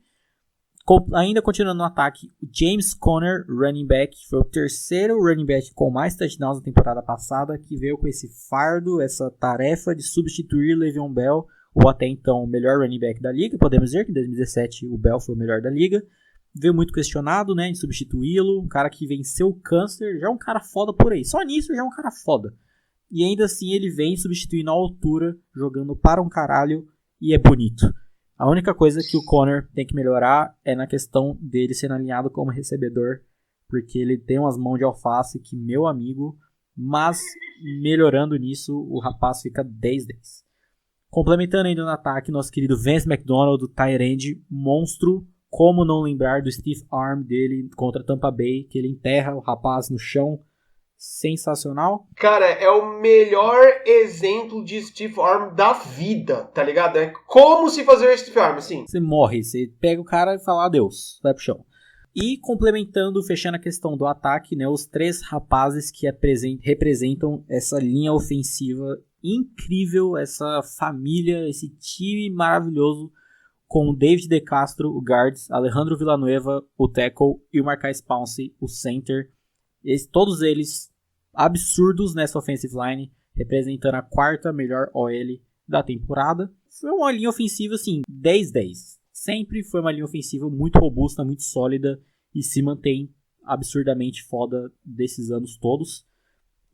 Ainda continuando no ataque, o James Conner, running back, foi o terceiro running back com mais touchdowns na temporada passada, que veio com esse fardo, essa tarefa de substituir Le'Veon Bell, ou até então o melhor running back da liga. Podemos dizer que em 2017 o Bell foi o melhor da liga. Veio muito questionado, né, de substituí-lo, um cara que venceu o câncer, já é um cara foda por aí. Só nisso já é um cara foda. E ainda assim ele vem substituindo a altura, jogando para um caralho, e é bonito. A única coisa que o Conner tem que melhorar é na questão dele sendo alinhado como recebedor, porque ele tem umas mãos de alface que, meu amigo, mas melhorando nisso, o rapaz fica 10-10. Complementando ainda no ataque, nosso querido Vance McDonald, do tight end, monstro. Como não lembrar do stiff arm dele contra Tampa Bay, que ele enterra o rapaz no chão. Sensacional. Cara, é o melhor exemplo de stiff arm da vida, tá ligado? É como se fazer stiff arm, assim. Você morre, você pega o cara e fala adeus, vai pro chão. E complementando, fechando a questão do ataque, né, os três rapazes que representam essa linha ofensiva incrível, essa família, esse time maravilhoso, com o David De Castro, o guards, Alejandro Villanueva, o tackle, e o Marquise Pouncey, o center. Todos eles absurdos nessa offensive line, representando a quarta melhor OL da temporada. Foi uma linha ofensiva, assim, 10-10. Sempre foi uma linha ofensiva muito robusta, muito sólida e se mantém absurdamente foda desses anos todos.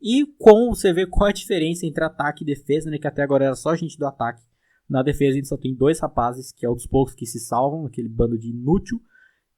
E como você vê qual é a diferença entre ataque e defesa, né, que até agora era só gente do ataque. Na defesa a gente só tem dois rapazes, que é um dos poucos que se salvam, aquele bando de inútil,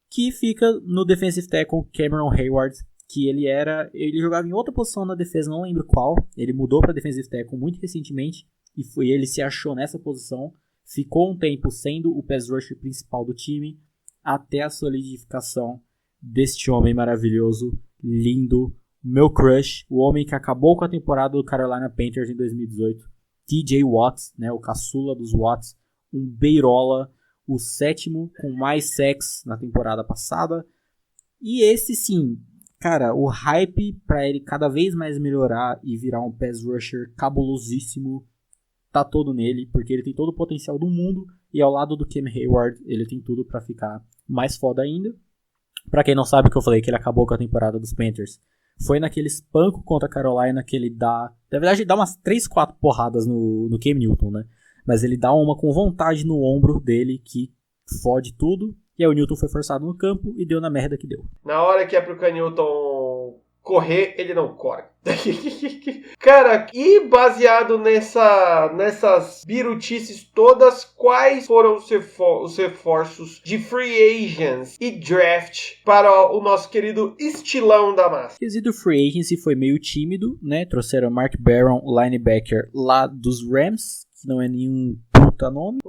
que fica no defensive tackle Cameron Hayward, que ele jogava em outra posição na defesa, não lembro qual. Ele mudou para defensive tackle muito recentemente e ele se achou nessa posição. Ficou um tempo sendo o pass rusher principal do time até a solidificação deste homem maravilhoso, lindo, meu crush, o homem que acabou com a temporada do Carolina Panthers em 2018, TJ Watt, né, o caçula dos Watts, um beirola, o sétimo com mais sacks na temporada passada. E esse sim, cara, o hype para ele cada vez mais melhorar e virar um pass rusher cabulosíssimo tá todo nele, porque ele tem todo o potencial do mundo, e ao lado do Cam Hayward, ele tem tudo pra ficar mais foda ainda. Pra quem não sabe o que eu falei, que ele acabou com a temporada dos Panthers, foi naquele espanco contra a Carolina que ele dá... Na verdade, ele dá umas 3, 4 porradas no Cam Newton, né? Mas ele dá uma com vontade no ombro dele que fode tudo. E aí o Newton foi forçado no campo e deu na merda que deu. Na hora que é pro Cam Newton correr, ele não corre. Cara, e baseado nessas birutices todas, quais foram os reforços de free agents e draft para o nosso querido estilão da massa? O quesito free agency foi meio tímido, né? Trouxeram Mark Barron, linebacker lá dos Rams, que não é nenhum puta nome.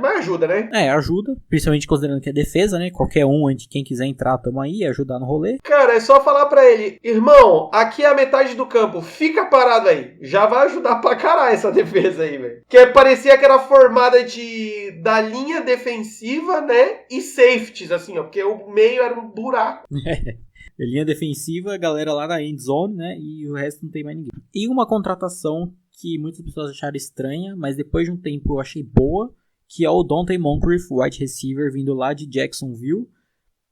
Mas ajuda, né? Ajuda, principalmente considerando que é defesa, né? Qualquer um, quem quiser entrar, tamo aí, ajudar no rolê. Cara, é só falar pra ele, irmão, aqui é a metade do campo, fica parado aí. Já vai ajudar pra caralho essa defesa aí, velho. Que parecia que era formada da linha defensiva, né? E safeties, assim, ó, porque o meio era um buraco. Linha defensiva, a galera lá na end zone, né? E o resto não tem mais ninguém. E uma contratação que muitas pessoas acharam estranha, mas depois de um tempo eu achei boa, que é o Donte Moncrief, wide receiver, vindo lá de Jacksonville.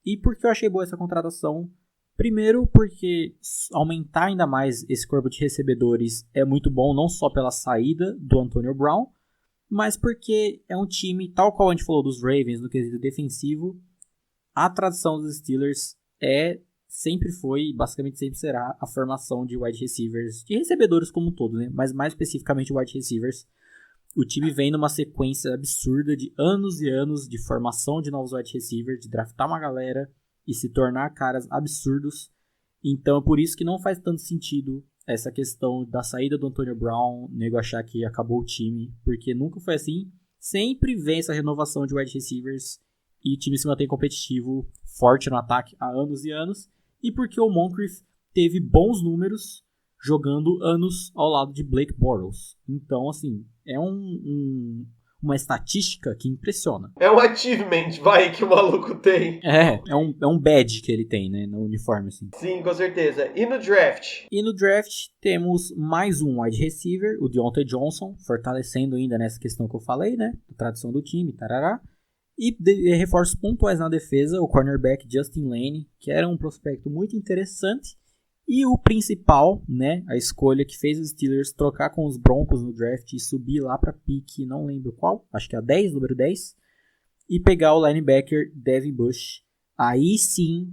E por que eu achei boa essa contratação? Primeiro, porque aumentar ainda mais esse corpo de recebedores é muito bom, não só pela saída do Antonio Brown, mas porque é um time, tal qual a gente falou dos Ravens no quesito defensivo, a tradição dos Steelers sempre foi, e basicamente sempre será, a formação de wide receivers, de recebedores como um todo, né? Mas mais especificamente wide receivers. O time vem numa sequência absurda de anos e anos de formação de novos wide receivers, de draftar uma galera e se tornar caras absurdos. Então é por isso que não faz tanto sentido essa questão da saída do Antonio Brown, nego achar que acabou o time, porque nunca foi assim. Sempre vem essa renovação de wide receivers e o time se mantém competitivo, forte no ataque há anos e anos. E porque o Moncrief teve bons números jogando anos ao lado de Blake Bortles. Então, assim, é uma estatística que impressiona. É um achievement, que o maluco tem. É um badge que ele tem, né, no uniforme, assim. Sim, com certeza. E no draft? E no draft temos mais um wide receiver, o Deontay Johnson, fortalecendo ainda nessa questão que eu falei, né, a tradição do time, tarará. E reforços pontuais na defesa, o cornerback Justin Lane, que era um prospecto muito interessante. E o principal, né, a escolha que fez os Steelers trocar com os Broncos no draft e subir lá para pique, não lembro qual, acho que é a 10, número 10. E pegar o linebacker Devin Bush. Aí sim,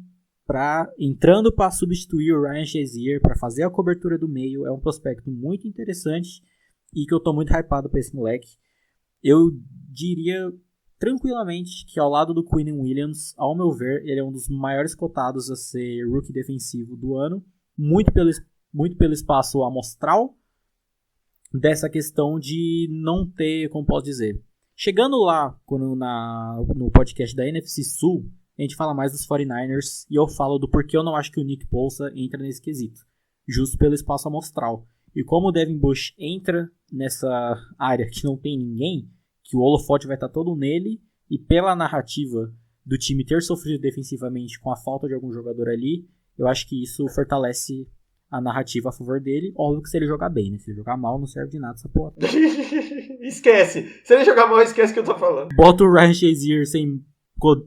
entrando para substituir o Ryan Shazier, para fazer a cobertura do meio, é um prospecto muito interessante e que eu tô muito hypado para esse moleque. Eu diria tranquilamente que ao lado do Quinnen Williams, ao meu ver, ele é um dos maiores cotados a ser rookie defensivo do ano, muito pelo espaço amostral dessa questão de não ter, como posso dizer, chegando lá no podcast da NFC Sul, a gente fala mais dos 49ers e eu falo do porquê eu não acho que o Nick Bosa entra nesse quesito, justo pelo espaço amostral. E como o Devin Bush entra nessa área que não tem ninguém, que o holofote vai estar todo nele, e pela narrativa do time ter sofrido defensivamente com a falta de algum jogador ali, eu acho que isso fortalece a narrativa a favor dele. Óbvio que se ele jogar bem, né? Se ele jogar mal, não serve de nada essa porra. Esquece. Se ele jogar mal, esquece o que eu tô falando. Bota o Ryan Shazier sem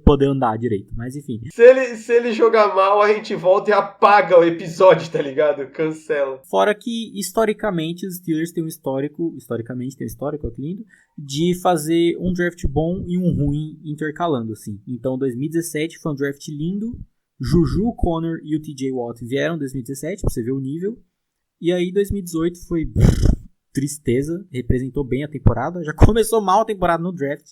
poder andar direito, mas enfim. Se ele jogar mal, a gente volta e apaga o episódio, tá ligado? Cancela. Fora que, historicamente, os Steelers têm um histórico, olha que lindo, de fazer um draft bom e um ruim intercalando, assim. Então, 2017 foi um draft lindo, Juju, Connor e o TJ Watt vieram em 2017, pra você ver o nível, e aí 2018 foi tristeza, representou bem a temporada, já começou mal a temporada no draft.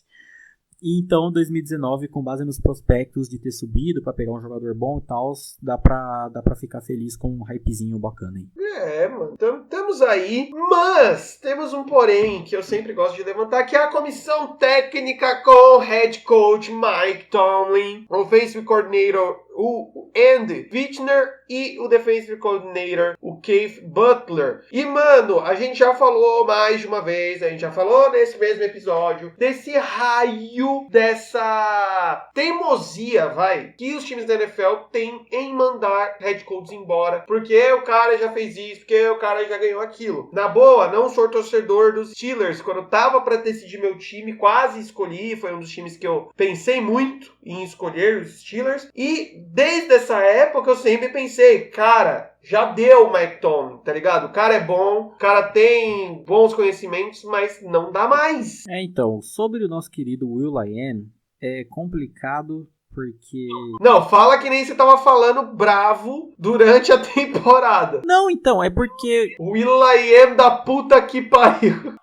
E então, 2019, com base nos prospectos de ter subido pra pegar um jogador bom e tal, dá pra ficar feliz com um hypezinho bacana aí. Mano, estamos aí, mas temos um porém que eu sempre gosto de levantar, que é a comissão técnica com o head coach Mike Tomlin, o offensive coordinator o Andy Wittner e o defensive coordinator, o o Keith Butler. E, mano, a gente já falou mais de uma vez, a gente já falou nesse mesmo episódio, desse raio, dessa teimosia, que os times da NFL têm em mandar head coaches embora, porque o cara já fez isso, porque o cara já ganhou aquilo. Na boa, não sou torcedor dos Steelers. Quando tava pra decidir meu time, quase escolhi, foi um dos times que eu pensei muito em escolher, os Steelers. E desde essa época eu sempre pensei, cara, já deu o Mike Tomlin, tá ligado? O cara é bom, o cara tem bons conhecimentos, mas não dá mais. Então, sobre o nosso querido Will Lyon, é complicado porque... Não, fala que nem você tava falando bravo durante a temporada. Não, então, é porque... Will Lyon da puta que pariu.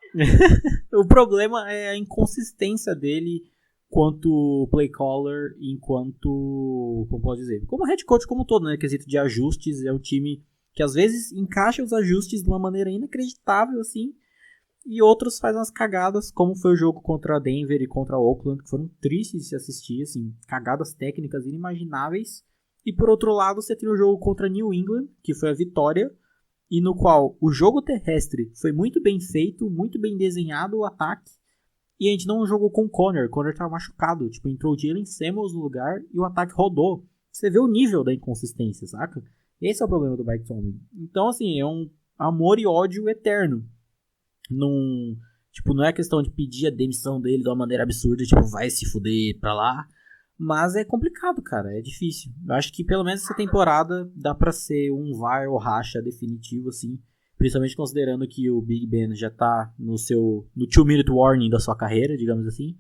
O problema é a inconsistência dele quanto play caller, enquanto, como posso dizer, como head coach como todo, né, quesito de ajustes. É um time que às vezes encaixa os ajustes de uma maneira inacreditável, assim, e outros fazem umas cagadas, como foi o jogo contra a Denver e contra a Oakland, que foram tristes de se assistir, assim, cagadas técnicas inimagináveis. E por outro lado, você tem o jogo contra New England, que foi a vitória, e no qual o jogo terrestre foi muito bem feito, muito bem desenhado o ataque, e a gente não jogou com o Conner estava machucado, tipo, entrou o Jalen Samuels no lugar e o ataque rodou. Você vê o nível da inconsistência, saca? Esse é o problema do Mike Tomlin. Então, assim, é um amor e ódio eterno. Não é questão de pedir a demissão dele de uma maneira absurda, tipo, vai se fuder pra lá. Mas é complicado, cara, é difícil. Eu acho que pelo menos essa temporada dá pra ser um vai ou racha definitivo, assim. Principalmente considerando que o Big Ben já tá no 2-minute warning da sua carreira, digamos assim.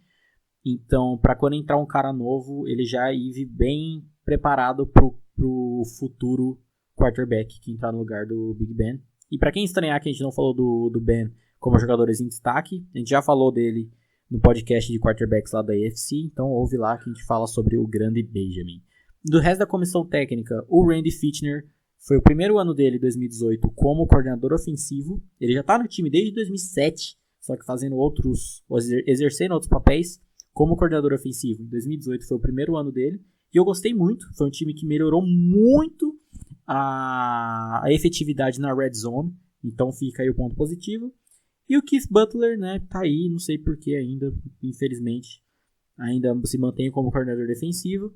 Então, pra quando entrar um cara novo, ele já ir bem preparado pro futuro quarterback que entrar no lugar do Big Ben. E pra quem estranhar que a gente não falou do Ben como jogador em destaque, a gente já falou dele no podcast de quarterbacks lá da AFC, então ouve lá que a gente fala sobre o grande Benjamin. Do resto da comissão técnica, o Randy Fichtner foi o primeiro ano dele, 2018, como coordenador ofensivo. Ele já tá no time desde 2007, só que exercendo outros papéis como coordenador ofensivo. Em 2018 foi o primeiro ano dele, e eu gostei muito. Foi um time que melhorou muito a efetividade na red zone, então fica aí o ponto positivo. E o Keith Butler, né, tá aí, não sei porquê ainda, infelizmente, ainda se mantém como coordenador defensivo.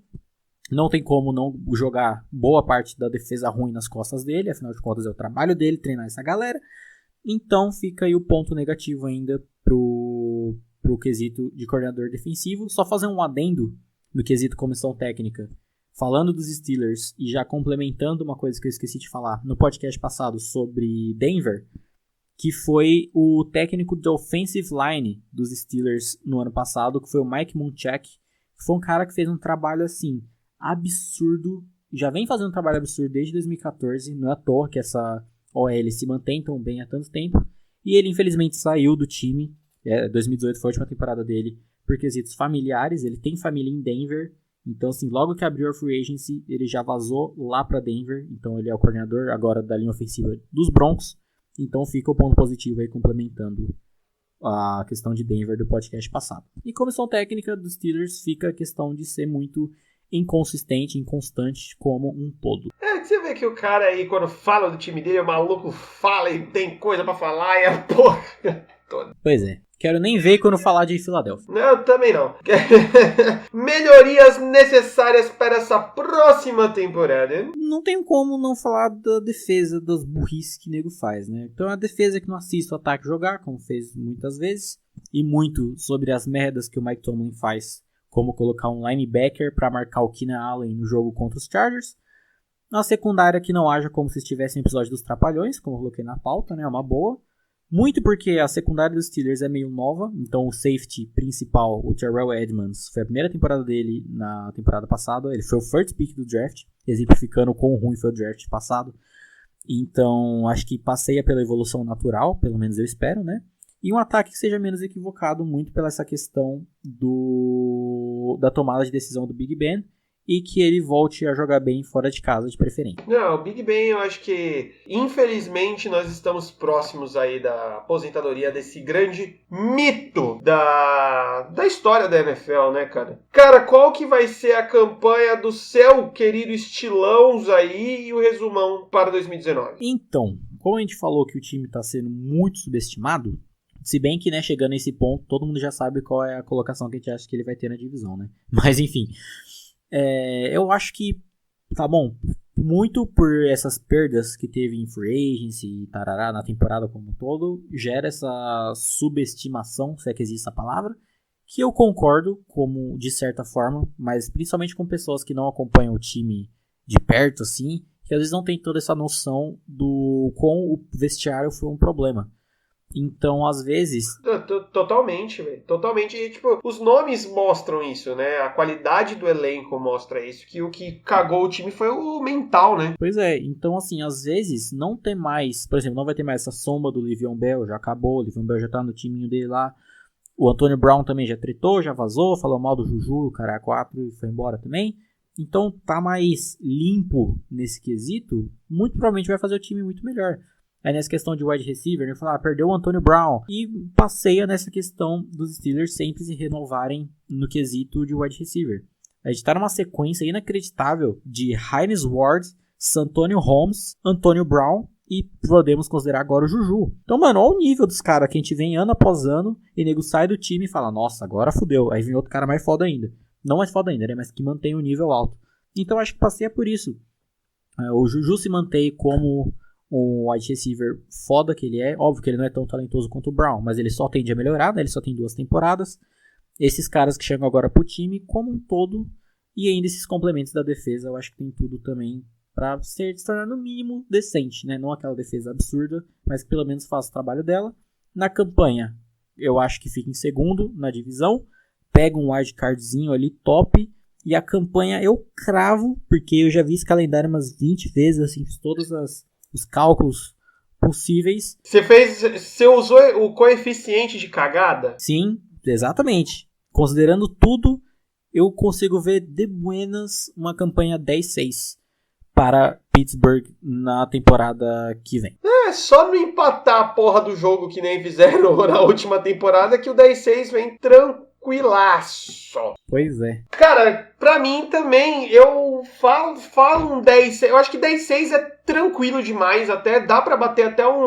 Não tem como não jogar boa parte da defesa ruim nas costas dele, afinal de contas é o trabalho dele treinar essa galera. Então fica aí o ponto negativo ainda pro quesito de coordenador defensivo. Só fazer um adendo no quesito comissão técnica, falando dos Steelers e já complementando uma coisa que eu esqueci de falar no podcast passado sobre Denver, que foi o técnico de offensive line dos Steelers no ano passado, que foi o Mike Munchak, que foi um cara que fez um trabalho assim absurdo, já vem fazendo um trabalho absurdo desde 2014, não é à toa que essa OL se mantém tão bem há tanto tempo, e ele infelizmente saiu do time. 2018 foi a última temporada dele por quesitos familiares. Ele tem família em Denver, então assim, logo que abriu a free agency, ele já vazou lá para Denver, então ele é o coordenador agora da linha ofensiva dos Broncos. Então fica o ponto positivo aí, complementando a questão de Denver do podcast passado. E comissão técnica dos Steelers fica a questão de ser muito inconsistente, inconstante como um todo. Você vê que o cara aí, quando fala do time dele, o maluco fala e tem coisa pra falar e a porra toda. Pois é. Quero nem ver quando falar de Filadélfia. Não, também não. Melhorias necessárias para essa próxima temporada. Não tem como não falar da defesa, das burrices que o nego faz, né? Então é a defesa que não assiste o ataque jogar, como fez muitas vezes, e muito sobre as merdas que o Mike Tomlin faz, como colocar um linebacker para marcar o Keenan Allen no jogo contra os Chargers. Na secundária que não haja como se estivesse no episódio dos Trapalhões, como eu coloquei na pauta, né? É uma boa. Muito porque a secundária dos Steelers é meio nova, então o safety principal, o Terrell Edmonds, foi a primeira temporada dele na temporada passada. Ele foi o first pick do draft, exemplificando o quão ruim foi o draft passado. Então acho que passeia pela evolução natural, pelo menos eu espero, né? E um ataque que seja menos equivocado muito pela essa questão da tomada de decisão do Big Ben e que ele volte a jogar bem fora de casa de preferência. Não, o Big Ben, eu acho que, infelizmente, nós estamos próximos aí da aposentadoria desse grande mito da história da NFL, né, cara? Cara, qual que vai ser a campanha do seu querido Estilãos aí e o resumão para 2019? Então, como a gente falou que o time está sendo muito subestimado, se bem que, né, chegando nesse ponto, todo mundo já sabe qual é a colocação que a gente acha que ele vai ter na divisão, né? Mas, enfim, eu acho que, tá bom, muito por essas perdas que teve em free agency e tarará na temporada como um todo, gera essa subestimação, se é que existe essa palavra, que eu concordo, como de certa forma, mas principalmente com pessoas que não acompanham o time de perto, assim, que às vezes não tem toda essa noção do quão o vestiário foi um problema. Então, às vezes... Totalmente, velho. Totalmente. E, tipo, os nomes mostram isso, né? A qualidade do elenco mostra isso. Que o que cagou o time foi o mental, né? Pois é. Então, assim, às vezes não tem mais... Por exemplo, não vai ter mais essa sombra do Le'Veon Bell. Já acabou. O Le'Veon Bell já tá no timinho dele lá. O Antonio Brown também já tretou, já vazou. Falou mal do Juju, o cara 4 e foi embora também. Então, tá mais limpo nesse quesito. Muito provavelmente vai fazer o time muito melhor. Aí nessa questão de wide receiver, ele fala, perdeu o Antonio Brown. E passeia nessa questão dos Steelers sempre se renovarem no quesito de wide receiver. A gente tá numa sequência inacreditável de Hines Ward, Santonio Holmes, Antonio Brown e podemos considerar agora o Juju. Então, mano, olha o nível dos caras que a gente vem ano após ano e nego sai do time e fala, nossa, agora fudeu. Aí vem outro cara mais foda ainda. Não mais foda ainda, né? Mas que mantém o nível alto. Então, acho que passeia por isso. O Juju se mantém como... um wide receiver foda que ele é. Óbvio que ele não é tão talentoso quanto o Brown, mas ele só tende a melhorar, né? Ele só tem 2 temporadas. Esses caras que chegam agora pro time como um todo, e ainda esses complementos da defesa, eu acho que tem tudo também pra se tornar no mínimo decente, né? Não aquela defesa absurda, mas que pelo menos faça o trabalho dela. Na campanha, eu acho que fica em segundo na divisão, pega um wildcardzinho ali top, e a campanha eu cravo, porque eu já vi esse calendário umas 20 vezes, assim, fiz todas os cálculos possíveis. Você usou o coeficiente de cagada? Sim, exatamente. Considerando tudo, eu consigo ver de buenas uma campanha 10-6 para Pittsburgh na temporada que vem. É só não empatar a porra do jogo que nem fizeram na última temporada que o 10-6 vem tranquilaço. Pois é. Cara, pra mim também, eu falo um 10-6. Eu acho que 10-6 é tranquilo demais. Até dá pra bater até um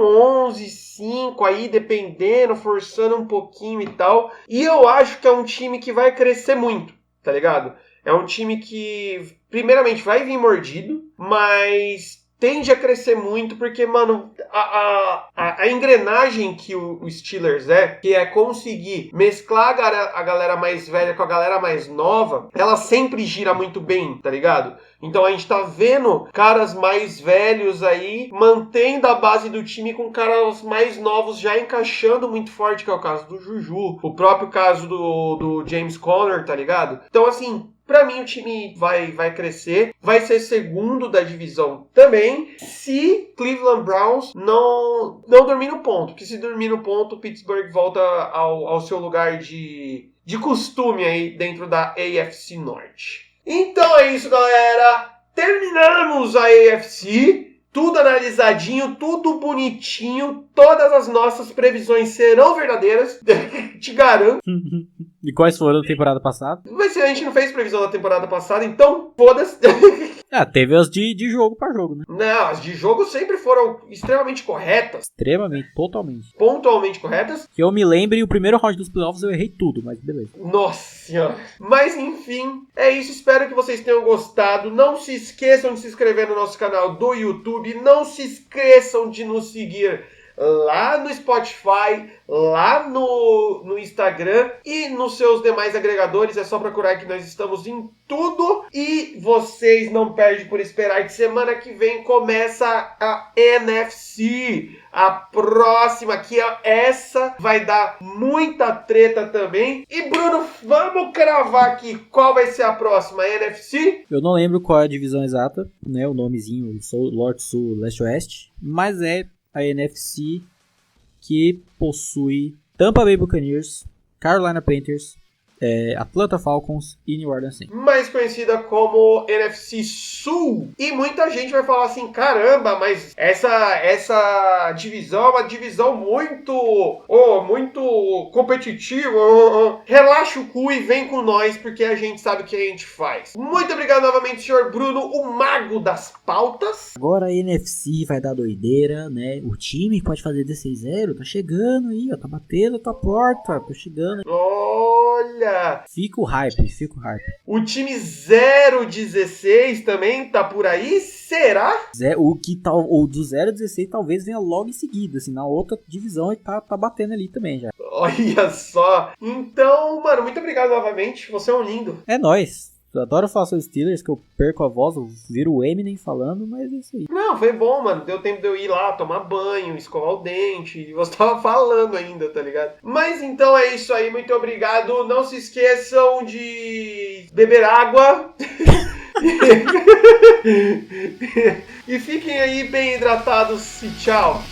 11-5 aí, dependendo, forçando um pouquinho e tal. E eu acho que é um time que vai crescer muito, tá ligado? É um time que, primeiramente, vai vir mordido, mas tende a crescer muito, porque, mano, a engrenagem que o Steelers que é conseguir mesclar a galera mais velha com a galera mais nova, ela sempre gira muito bem, tá ligado? Então a gente tá vendo caras mais velhos aí, mantendo a base do time com caras mais novos já encaixando muito forte, que é o caso do Juju, o próprio caso do James Conner, tá ligado? Então, assim, pra mim o time vai crescer, vai ser segundo da divisão também, se Cleveland Browns não dormir no ponto, que se dormir no ponto, o Pittsburgh volta ao seu lugar de costume aí dentro da AFC Norte. Então é isso, galera, terminamos a AFC, tudo analisadinho, tudo bonitinho, todas as nossas previsões serão verdadeiras, te garanto. E quais foram da temporada passada? Mas a gente não fez previsão da temporada passada, então foda-se. Teve as de jogo pra jogo, né? Não, as de jogo sempre foram extremamente corretas. Extremamente, totalmente. Pontualmente corretas. Que eu me lembre, o primeiro round dos playoffs eu errei tudo, mas beleza. Nossa senhora. Mas enfim, é isso. Espero que vocês tenham gostado. Não se esqueçam de se inscrever no nosso canal do YouTube. Não se esqueçam de nos seguir lá no Spotify, lá no Instagram e nos seus demais agregadores. É só procurar que nós estamos em tudo. E vocês não perdem por esperar que semana que vem começa a NFC. A próxima, que essa vai dar muita treta também. E Bruno, vamos cravar aqui qual vai ser a próxima, a NFC? Eu não lembro qual é a divisão exata, né? O nomezinho, Norte, Sul, Leste, Oeste. Mas é a NFC que possui Tampa Bay Buccaneers, Carolina Panthers, Atlanta Falcons e New Orleans Saints. Mais conhecida como NFC Sul. E muita gente vai falar assim, caramba, mas essa divisão é uma divisão muito competitiva. Relaxa o cu e vem com nós, porque a gente sabe o que a gente faz. Muito obrigado novamente, senhor Bruno, o mago das pautas. Agora a NFC vai dar doideira, né? O time que pode fazer 16-0 tá chegando aí, ó. Tá batendo a tua porta, tá chegando. Olha! Fica o hype. O time 0-16 também tá por aí? Será? O do 0-16 talvez venha logo em seguida, assim, na outra divisão e tá batendo ali também já. Olha só! Então, mano, muito obrigado novamente. Você é um lindo. É nóis. Eu adoro falar sobre Steelers, que eu perco a voz, eu viro o Eminem falando, mas é isso aí. Não, foi bom, mano. Deu tempo de eu ir lá, tomar banho, escovar o dente. E você tava falando ainda, tá ligado? Mas então é isso aí. Muito obrigado. Não se esqueçam de beber água. E fiquem aí bem hidratados e tchau.